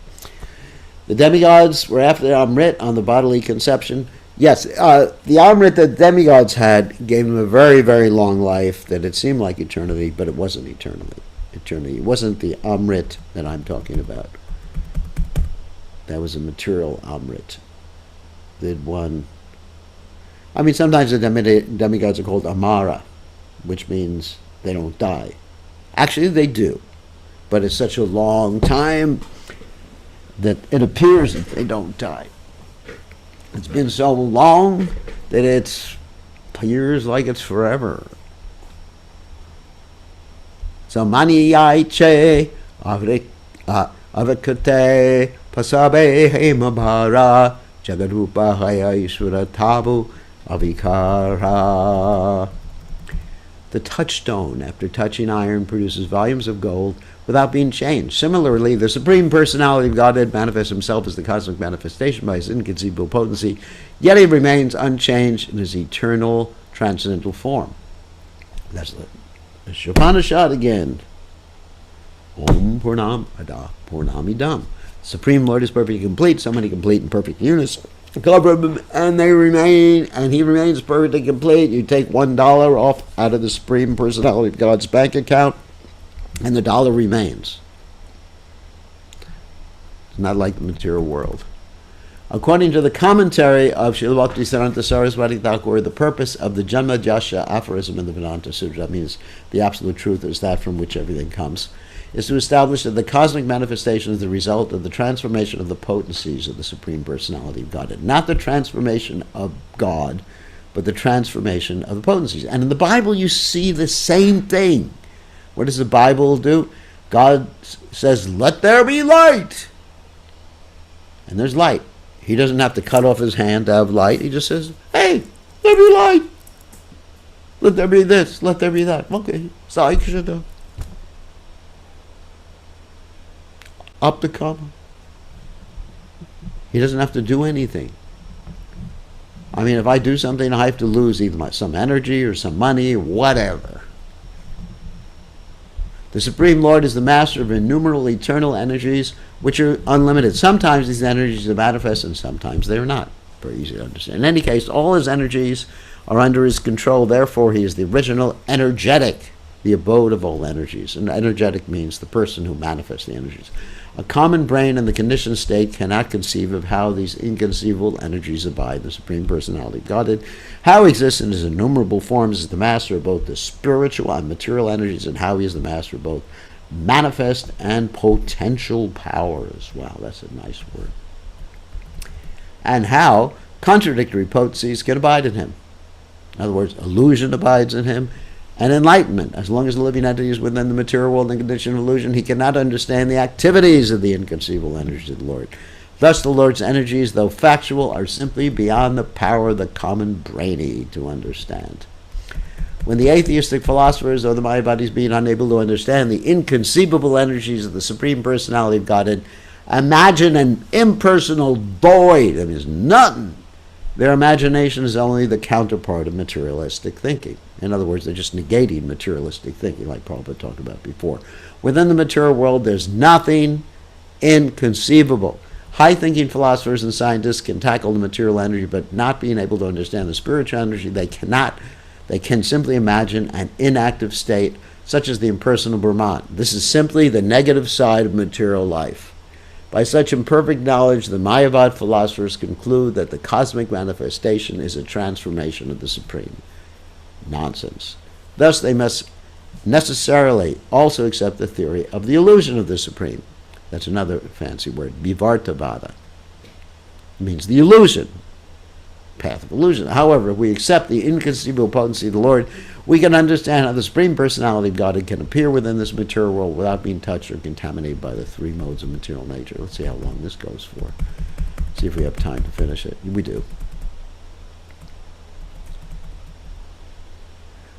Speaker 1: The demigods were after the Amrit on the bodily conception. Yes, the Amrit that demigods had gave them a very, very long life that it seemed like eternity, but it wasn't eternity. It wasn't the Amrit that I'm talking about. That was a material Amrit. Sometimes the demigods are called Amara, which means they don't die. Actually, they do, but it's such a long time that it appears that they don't die. It's been so long that it appears like it's forever. So mani yaiche avakate pasabe hemabhara jagarupa haya ishvara tabu avikara. The touchstone, after touching iron, produces volumes of gold without being changed. Similarly, the Supreme Personality of Godhead manifests himself as the cosmic manifestation by his inconceivable potency, yet he remains unchanged in his eternal transcendental form. That's the Upanishad again. Om Purnam Ada Purnamidam. The Supreme Lord is perfectly complete, so many complete and perfect units. And they remain, and he remains perfectly complete. You take $1 off out of the Supreme Personality of God's bank account, and the dollar remains. It's not like the material world. According to the commentary of Srila Bhaktisiddhanta Saraswati Thakur, the purpose of the Janma Jasya aphorism in the Vedanta Sutra, that means the absolute truth is that from which everything comes, is to establish that the cosmic manifestation is the result of the transformation of the potencies of the Supreme Personality of Godhead. Not the transformation of God, but the transformation of the potencies. And in the Bible you see the same thing. What does the Bible do? God says, let there be light. And there's light. He doesn't have to cut off his hand to have light. He just says, hey, there be light. Let there be this, let there be that. Okay, Sai Krishna. Up the comma. He doesn't have to do anything. I mean, if I do something, I have to lose either some energy or some money, or whatever. The Supreme Lord is the master of innumerable eternal energies, which are unlimited. Sometimes these energies are manifest, and sometimes they're not. Very easy to understand. In any case, all his energies are under his control. Therefore, he is the original energetic, the abode of all energies. And energetic means the person who manifests the energies. A common brain in the conditioned state cannot conceive of how these inconceivable energies abide in the Supreme Personality of Godhead. How he exists in his innumerable forms is the master of both the spiritual and material energies, and how he is the master of both manifest and potential powers. Wow, that's a nice word. And how contradictory potencies can abide in him. In other words, illusion abides in him, and enlightenment. As long as the living entity is within the material world and condition of illusion, he cannot understand the activities of the inconceivable energies of the Lord. Thus, the Lord's energies, though factual, are simply beyond the power of the common brainy to understand. When the atheistic philosophers or the Mayavadis, being unable to understand the inconceivable energies of the Supreme Personality of Godhead, imagine an impersonal void, that means nothing, their imagination is only the counterpart of materialistic thinking. In other words, they're just negating materialistic thinking, like Prabhupada talked about before. Within the material world, there's nothing inconceivable. High-thinking philosophers and scientists can tackle the material energy, but not being able to understand the spiritual energy, they can simply imagine an inactive state, such as the impersonal Brahman. This is simply the negative side of material life. By such imperfect knowledge, the Mayavad philosophers conclude that the cosmic manifestation is a transformation of the Supreme. Nonsense. Thus, they must necessarily also accept the theory of the illusion of the Supreme. That's another fancy word, Vivartavada. It means the illusion, path of illusion. However, if we accept the inconceivable potency of the Lord, we can understand how the Supreme Personality of Godhead can appear within this material world without being touched or contaminated by the three modes of material nature. Let's see how long this goes for. See if we have time to finish it. We do.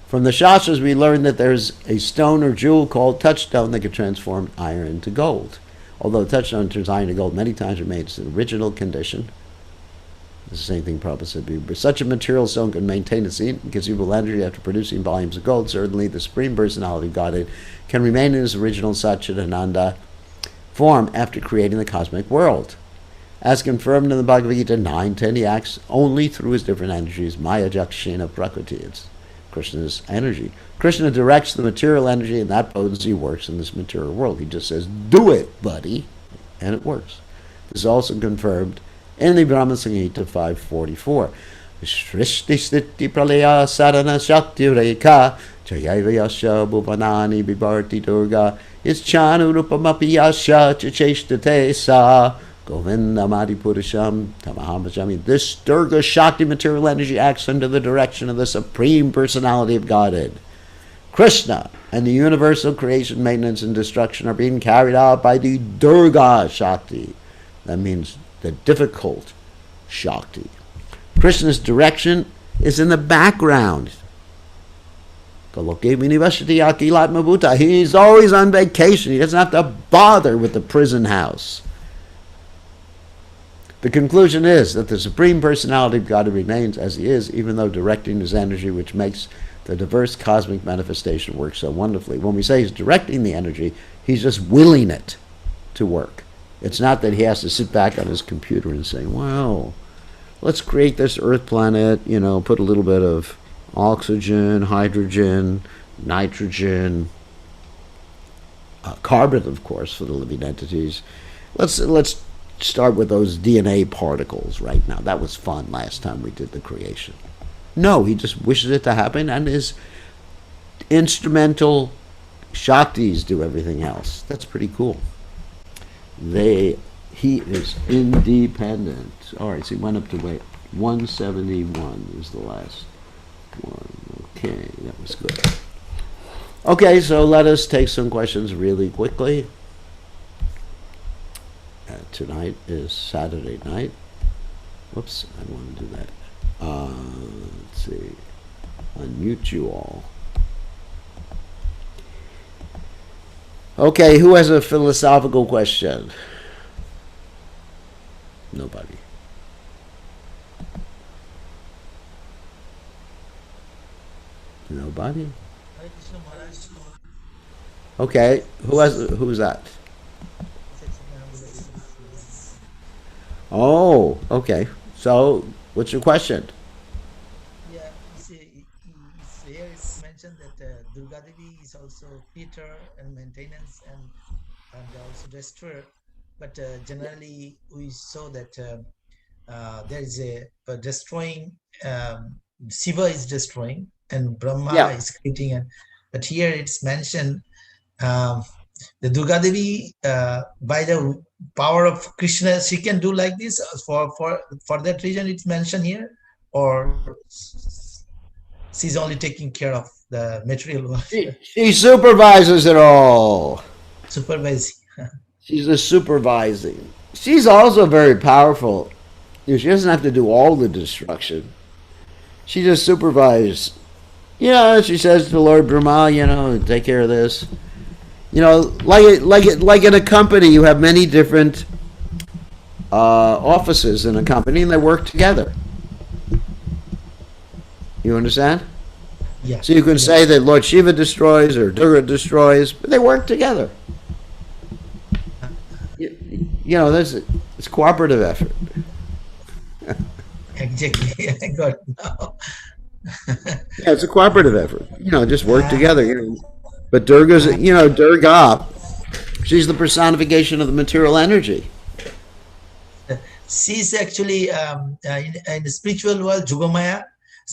Speaker 1: From the Shastras, we learn that there's a stone or jewel called touchstone that can transform iron into gold. Although touchstone turns iron into gold many times, remains in original condition. It's the same thing Prabhupada said before. Such a material stone can maintain its inconceivable energy after producing volumes of gold. Certainly, the Supreme Personality of Godhead can remain in its original Satchidananda form after creating the cosmic world. As confirmed in the Bhagavad Gita 9:10, he acts only through his different energies, Maya Jakshina Prakriti. It's Krishna's energy. Krishna directs the material energy, and that potency works in this material world. He just says, do it, buddy, and it works. This is also confirmed in the Brahma Samhita 5:44. Shrishti Sthiti Pralaya Sadhana Shakti Rekha Chayaiva Yasha Bhuvanani Bibharti Durga Ischanu Rupamapi Yasha Chacheshtate Sa Govinda Madi Purisham Tamaham Bhajami. This Durga Shakti material energy acts under the direction of the Supreme Personality of Godhead. Krishna and the universal creation, maintenance, and destruction are being carried out by the Durga Shakti. That means the difficult Shakti. Krishna's direction is in the background. He's always on vacation. He doesn't have to bother with the prison house. The conclusion is that the Supreme Personality of God remains as he is, even though directing his energy, which makes the diverse cosmic manifestation work so wonderfully. When we say he's directing the energy, he's just willing it to work. It's not that he has to sit back on his computer and say, well, let's create this Earth planet, put a little bit of oxygen, hydrogen, nitrogen, carbon, of course, for the living entities. Let's start with those DNA particles right now. That was fun last time we did the creation. No, he just wishes it to happen, and his instrumental Shaktis do everything else. That's pretty cool. He is independent. All right, so he went up to 171 is the last one. Okay, that was good. Okay, so let us take some questions really quickly. Tonight is Saturday night. Whoops, I don't want to do that. Let's see. Unmute you all. Okay, who has a philosophical question? Nobody. Nobody? Okay, who's that? Oh, okay. So, what's your question?
Speaker 2: Yeah, here it's mentioned that Durga Devi is also Peter and maintenance and also destroyer. But generally, we saw that there is a destroying. Shiva is destroying, and Brahma is creating. But here it's mentioned the Durga Devi, by the power of Krishna, she can do like this. For that reason, it's mentioned here, or she's only taking care of the material world.
Speaker 1: She supervises it all.
Speaker 2: Supervising.
Speaker 1: She's the supervising. she's also very powerful. She doesn't have to do all the destruction. She just supervises. She says to Lord Brahma, take care of this. Like in a company, you have many different offices in a company, and they work together. You understand?
Speaker 2: Yeah,
Speaker 1: So you can say that Lord Shiva destroys or Durga destroys, but they work together. This it's cooperative effort.
Speaker 2: exactly. I got now.
Speaker 1: Yeah, it's a cooperative effort. Just work together. But Durga, she's the personification of the material energy.
Speaker 2: She's actually in the spiritual world, Jugamaya.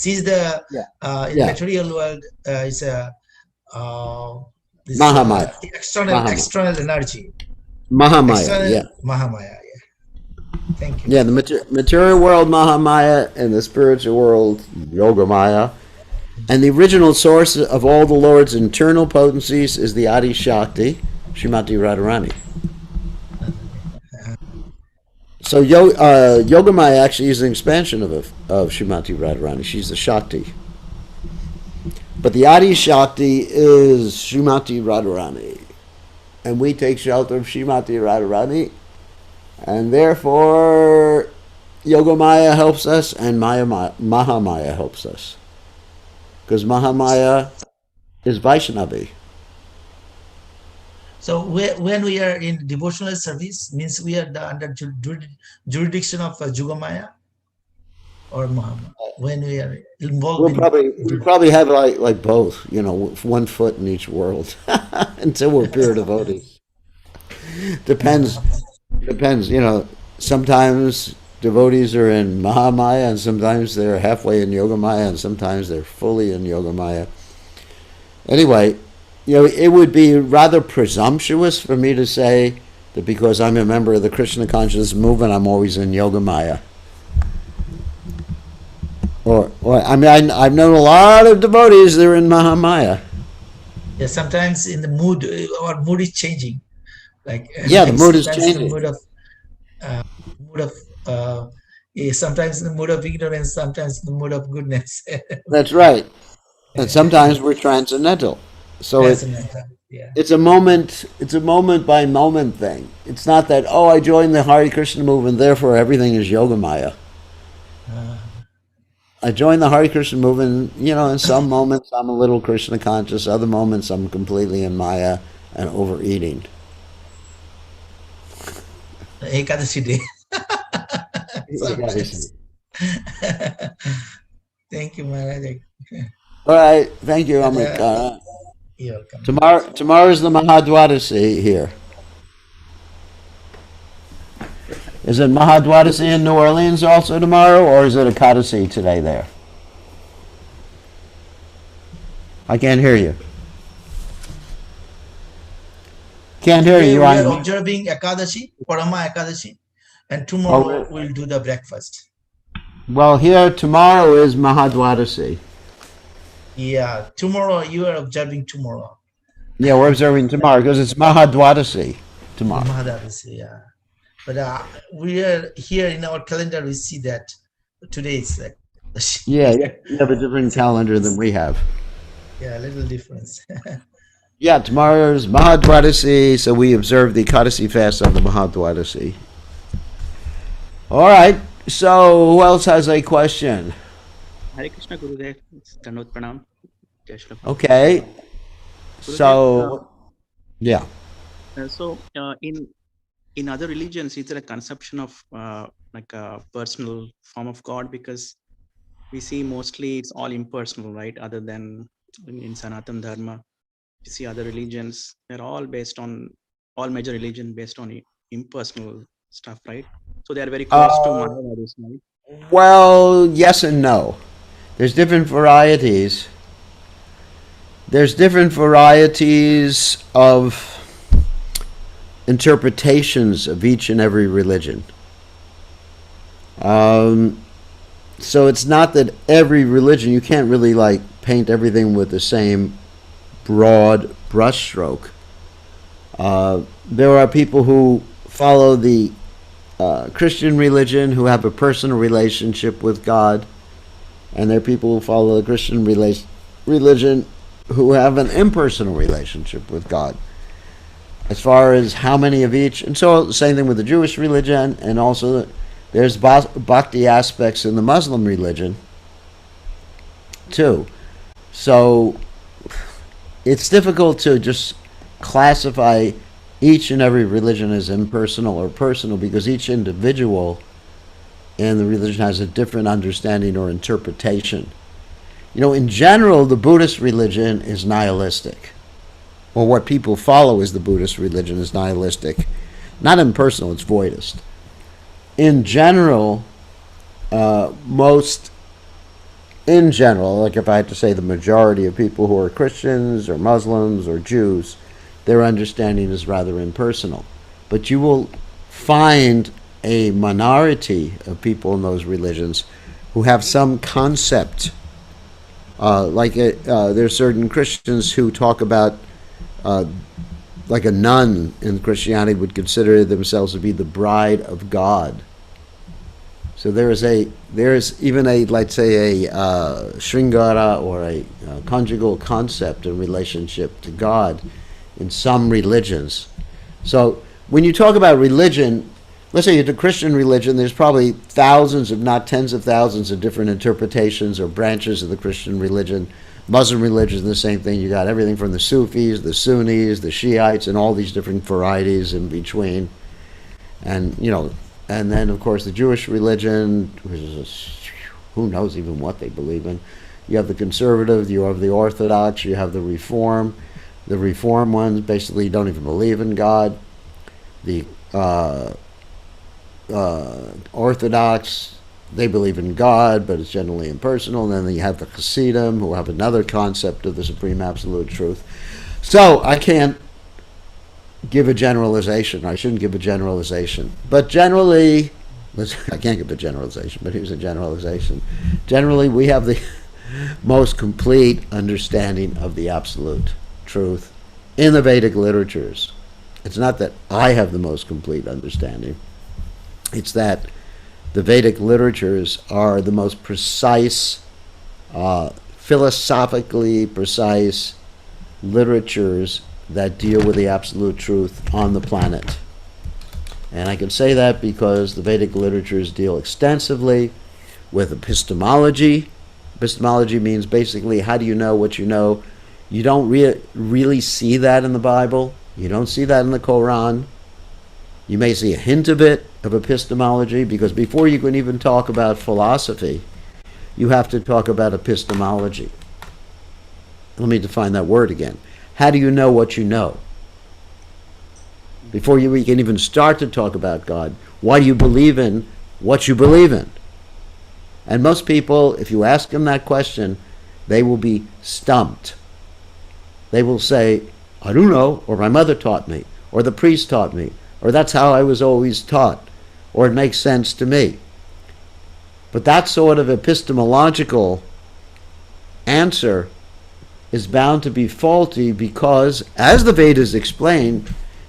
Speaker 2: She's the
Speaker 1: Yeah.
Speaker 2: in
Speaker 1: Yeah.
Speaker 2: material world is a this
Speaker 1: Mahamaya.
Speaker 2: external energy.
Speaker 1: Mahamaya.
Speaker 2: External
Speaker 1: Yeah.
Speaker 2: Mahamaya. Yeah. Thank you.
Speaker 1: Yeah. The material world, Mahamaya, and the spiritual world, Yogamaya. And the original source of all the Lord's internal potencies is the Adi Shakti, Srimati Radharani. So Yogamaya actually is an expansion of Srimati Radharani. She's the Shakti. But the Adi Shakti is Srimati Radharani. And we take shelter of Srimati Radharani. And therefore, Yogamaya helps us and Mahamaya helps us. Because Mahamaya is Vaishnavi.
Speaker 2: So when we are in devotional service, means we are under jurisdiction of Jugamaya or Muhammad. When we are involved
Speaker 1: We'll probably have like both, one foot in each world until we're pure devotees. Depends. Sometimes devotees are in Mahamaya, and sometimes they're halfway in Yogamaya, and sometimes they're fully in Yogamaya. Anyway, it would be rather presumptuous for me to say that because I'm a member of the Krishna consciousness movement, I'm always in Yogamaya. I've known a lot of devotees that are in Mahamaya.
Speaker 2: Yeah, sometimes in the mood, our mood is changing.
Speaker 1: The mood is changing.
Speaker 2: Sometimes the mood of ignorance, sometimes the mood of goodness.
Speaker 1: That's right. And sometimes we're transcendental. So
Speaker 2: Yeah.
Speaker 1: it's a moment by moment thing. It's not that, I joined the Hare Krishna movement, therefore everything is Yogamaya. I joined the Hare Krishna movement, in some moments I'm a little Krishna conscious, other moments I'm completely in Maya and overeating.
Speaker 2: Ekadashi day. Thank you, Maharaj.
Speaker 1: All right, thank you, Amrita.
Speaker 2: You're welcome.
Speaker 1: Tomorrow's the Mahadwadasi here. Is it Mahadwadasi in New Orleans also tomorrow, or is it Ekadasi today there? I can't hear you. Can't hear
Speaker 2: Today
Speaker 1: you.
Speaker 2: we are observing Ekadashi, Parama Ekadashi, and tomorrow we'll do the breakfast.
Speaker 1: Well, here tomorrow is Mahadwadasi.
Speaker 2: Yeah, tomorrow you are observing tomorrow.
Speaker 1: Yeah, we're observing tomorrow because it's Mahadwadasi tomorrow.
Speaker 2: Mahadwadasi, yeah. But we are here in our calendar. We see that today is like.
Speaker 1: Yeah, you have a different calendar than we have.
Speaker 2: Yeah, a little difference.
Speaker 1: Yeah, tomorrow is Mahadwadasi, so we observe the Ekadasi fast on the Mahadwadasi. All right, so who else has a question?
Speaker 3: Hare Krishna Gurudev, Dandavat Pranam.
Speaker 1: Okay, so yeah.
Speaker 3: So in other religions, is there a conception of like a personal form of God? Because we see mostly it's all impersonal, right? Other than in Sanatana Dharma, you see other religions, they're all major religion based on impersonal stuff, right? So they are very close to Mayavadis, right?
Speaker 1: Well, yes and no. There's different varieties. There's different varieties of interpretations of each and every religion. So it's not that every religion, you can't really like paint everything with the same broad brushstroke. There are people who follow the Christian religion who have a personal relationship with God, and there are people who follow the Christian religion who have an impersonal relationship with God. As far as how many of each, and so the same thing with the Jewish religion, and also there's bhakti aspects in the Muslim religion too. So it's difficult to just classify each and every religion as impersonal or personal, because each individual in the religion has a different understanding or interpretation. In general, the Buddhist religion is nihilistic. Or what people follow as the Buddhist religion is nihilistic. Not impersonal, it's voidist. In general, like if I had to say the majority of people who are Christians or Muslims or Jews, their understanding is rather impersonal. But you will find a minority of people in those religions who have some concept. There's certain Christians who talk about, like a nun in Christianity would consider themselves to be the bride of God. So there's even a, let's say, a Sringara or a conjugal concept in relationship to God in some religions. So when you talk about religion, let's say it's a Christian religion, there's probably thousands, if not tens of thousands, of different interpretations or branches of the Christian religion. Muslim religion is the same thing. You got everything from the Sufis, the Sunnis, the Shiites, and all these different varieties in between. And and then of course the Jewish religion, which is who knows even what they believe in. You have the conservative, you have the Orthodox, you have the Reform. The Reform ones basically don't even believe in God. The Orthodox, they believe in God, but it's generally impersonal. And then you have the Hasidim, who have another concept of the supreme absolute truth. So I can't give a generalization. I shouldn't give a generalization. But generally, I can't give a generalization, but here's a generalization. Generally, we have the most complete understanding of the absolute truth in the Vedic literatures. It's not that I have the most complete understanding. It's that the Vedic literatures are the most precise, philosophically precise literatures that deal with the absolute truth on the planet. And I can say that because the Vedic literatures deal extensively with epistemology. Epistemology means basically, how do you know what you know? You don't really see that in the Bible. You don't see that in the Quran. You may see a hint of it, of epistemology, because before you can even talk about philosophy, you have to talk about epistemology. Let me define that word again. How do you know what you know? Before we can even start to talk about God, why do you believe in what you believe in? And most people, if you ask them that question, they will be stumped. They will say, I don't know, or my mother taught me, or the priest taught me, or that's how I was always taught, or it makes sense to me. But that sort of epistemological answer is bound to be faulty because, as the Vedas explain,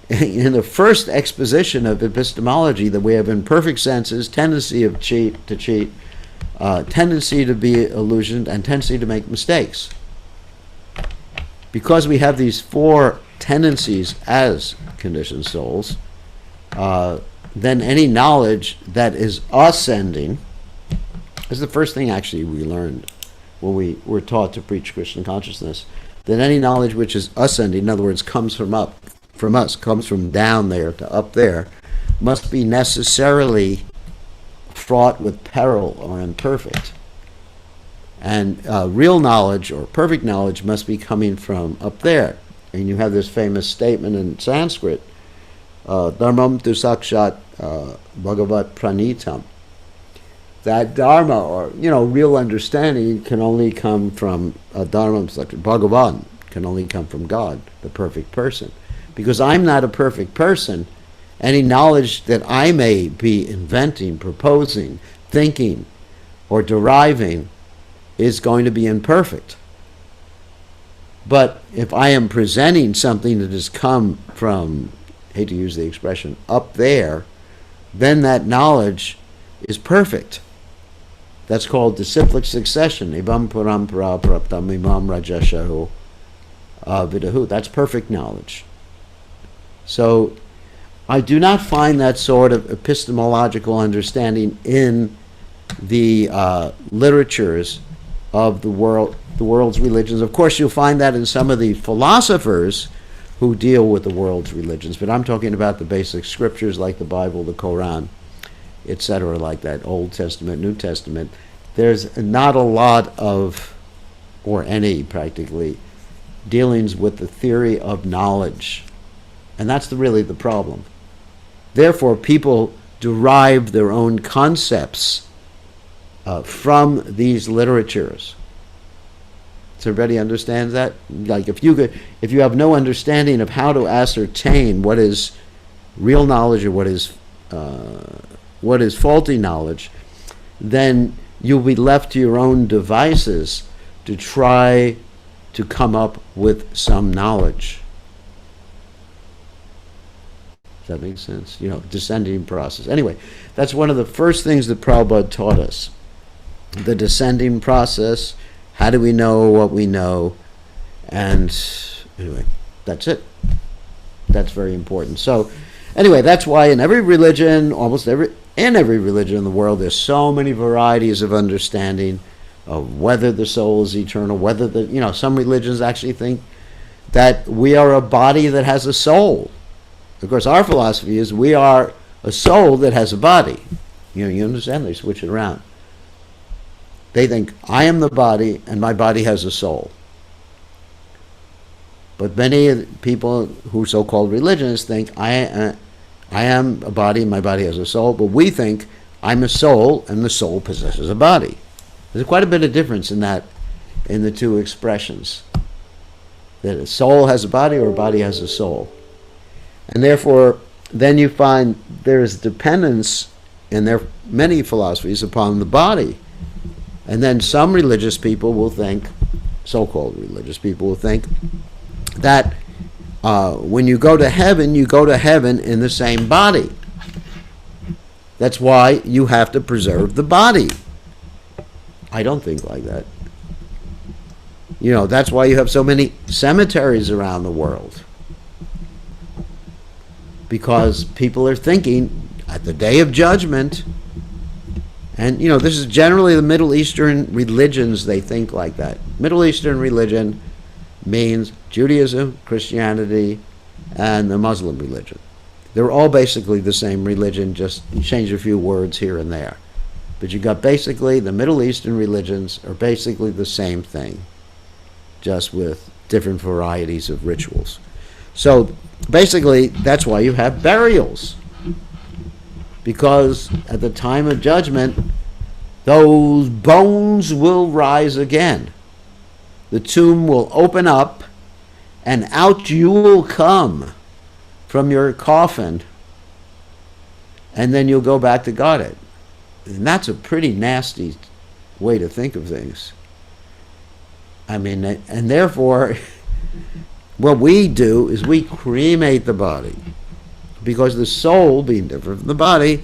Speaker 1: in the first exposition of epistemology, that we have imperfect senses, tendency to cheat, tendency to be illusioned, and tendency to make mistakes. Because we have these four tendencies as conditioned souls, then any knowledge that is ascending is the first thing actually we learned when we were taught to preach Krishna consciousness. Then any knowledge which is ascending, in other words, comes from us, comes from down there to up there, must be necessarily fraught with peril or imperfect. And real knowledge or perfect knowledge must be coming from up there. And you have this famous statement in Sanskrit, dharmam tu sakshat bhagavat pranitam. That dharma, or real understanding, can only come from dharma, Bhagavan, can only come from God, the perfect person. Because I'm not a perfect person, any knowledge that I may be inventing, proposing, thinking, or deriving is going to be imperfect. But if I am presenting something that has come from, I hate to use the expression, up there, then that knowledge is perfect. That's called disciplic succession. Ibam parampara praptam imam rajashahu vidahu. That's perfect knowledge. So I do not find that sort of epistemological understanding in the literatures of the world's religions. Of course, you'll find that in some of the philosophers who deal with the world's religions, but I'm talking about the basic scriptures like the Bible, the Quran, etc., like that, Old Testament, New Testament. There's not a lot of, or any practically, dealings with the theory of knowledge. And that's really the problem. Therefore, people derive their own concepts from these literatures. So everybody understands that? Like if you have no understanding of how to ascertain what is real knowledge or what is faulty knowledge, then you'll be left to your own devices to try to come up with some knowledge. Does that make sense? Descending process. Anyway, that's one of the first things that Prabhupada taught us. The descending process. How do we know what we know? And anyway, that's it. That's very important. So anyway, that's why in every religion, in every religion in the world, there's so many varieties of understanding of whether the soul is eternal, whether some religions actually think that we are a body that has a soul. Of course, our philosophy is we are a soul that has a body. You understand? They switch it around. They think, I am the body, and my body has a soul. But many people who are so-called religionists think, I am a body, and my body has a soul. But we think, I'm a soul, and the soul possesses a body. There's quite a bit of difference in that, in the two expressions. That a soul has a body, or a body has a soul. And therefore, then you find there is dependence in their many philosophies upon the body. And then some religious people will think, so-called religious people will think, that when you go to heaven in the same body. That's why you have to preserve the body. I don't think like that. That's why you have so many cemeteries around the world. Because people are thinking, at the day of judgment, and this is generally the Middle Eastern religions, they think like that. Middle Eastern religion means Judaism, Christianity, and the Muslim religion. They're all basically the same religion, just change a few words here and there. But you got basically the Middle Eastern religions are basically the same thing, just with different varieties of rituals. So basically, that's why you have burials. Because at the time of judgment, those bones will rise again. The tomb will open up, and out you will come from your coffin, and then you'll go back to God. And that's a pretty nasty way to think of things. And therefore, what we do is we cremate the body. Because the soul, being different from the body,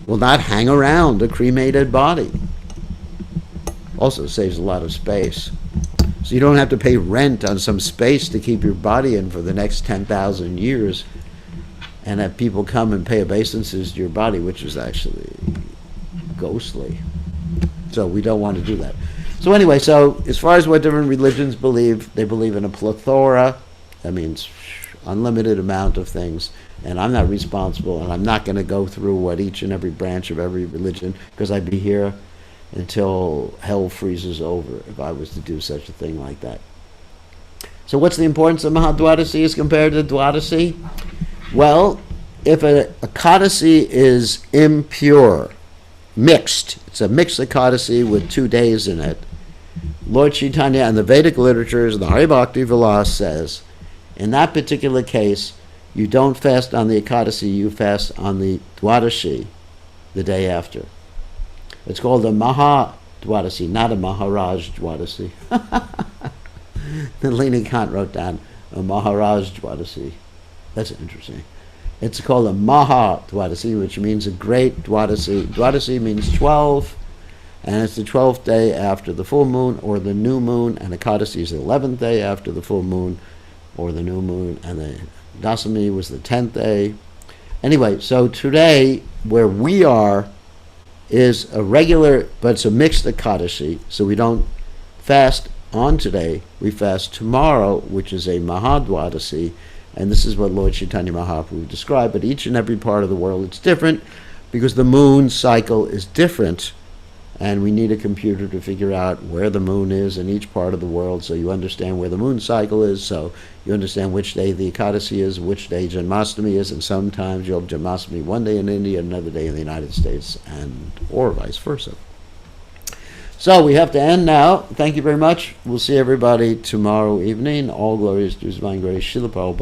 Speaker 1: will not hang around a cremated body. Also saves a lot of space. So you don't have to pay rent on some space to keep your body in for the next 10,000 years and have people come and pay obeisances to your body, which is actually ghostly. So we don't want to do that. So anyway, so as far as what different religions believe, they believe in a plethora. That means unlimited amount of things. And I'm not responsible, and I'm not going to go through what each and every branch of every religion, because I'd be here until hell freezes over if I was to do such a thing like that. So what's the importance of Mahadwadasi as compared to Dwadasi? Well, if a Ekadasi is impure, mixed, it's a mixed Ekadasi with 2 days in it, Lord Caitanya and the Vedic literatures, the Hari Bhakti Vilas says, in that particular case, you don't fast on the Ekadasi, you fast on the Dwadashi, the day after. It's called a Maha Dwadasi, not a Maharaj Dwadasi. Then Lila Kant wrote down a Maharaj Dwadasi. That's interesting. It's called a Maha Dwadasi, which means a great Dwadasi. Dwadasi means 12, and it's the 12th day after the full moon or the new moon, and Ekadasi is the 11th day after the full moon or the new moon, and the Dasami was the 10th day. Anyway, so today, where we are, is a regular, but it's a mixed Ekadashi, so we don't fast on today, we fast tomorrow, which is a Mahadwadasi, and this is what Lord Chaitanya Mahaprabhu described, but each and every part of the world it's different, because the moon cycle is different, and we need a computer to figure out where the moon is in each part of the world, so you understand where the moon cycle is, so you understand which day the Ekadasi is, which day Janmashtami is, and sometimes you'll have Janmashtami one day in India, another day in the United States, and or vice versa. So we have to end now. Thank you very much. We'll see everybody tomorrow evening. All glories to His Divine Grace, Srila Prabhupada.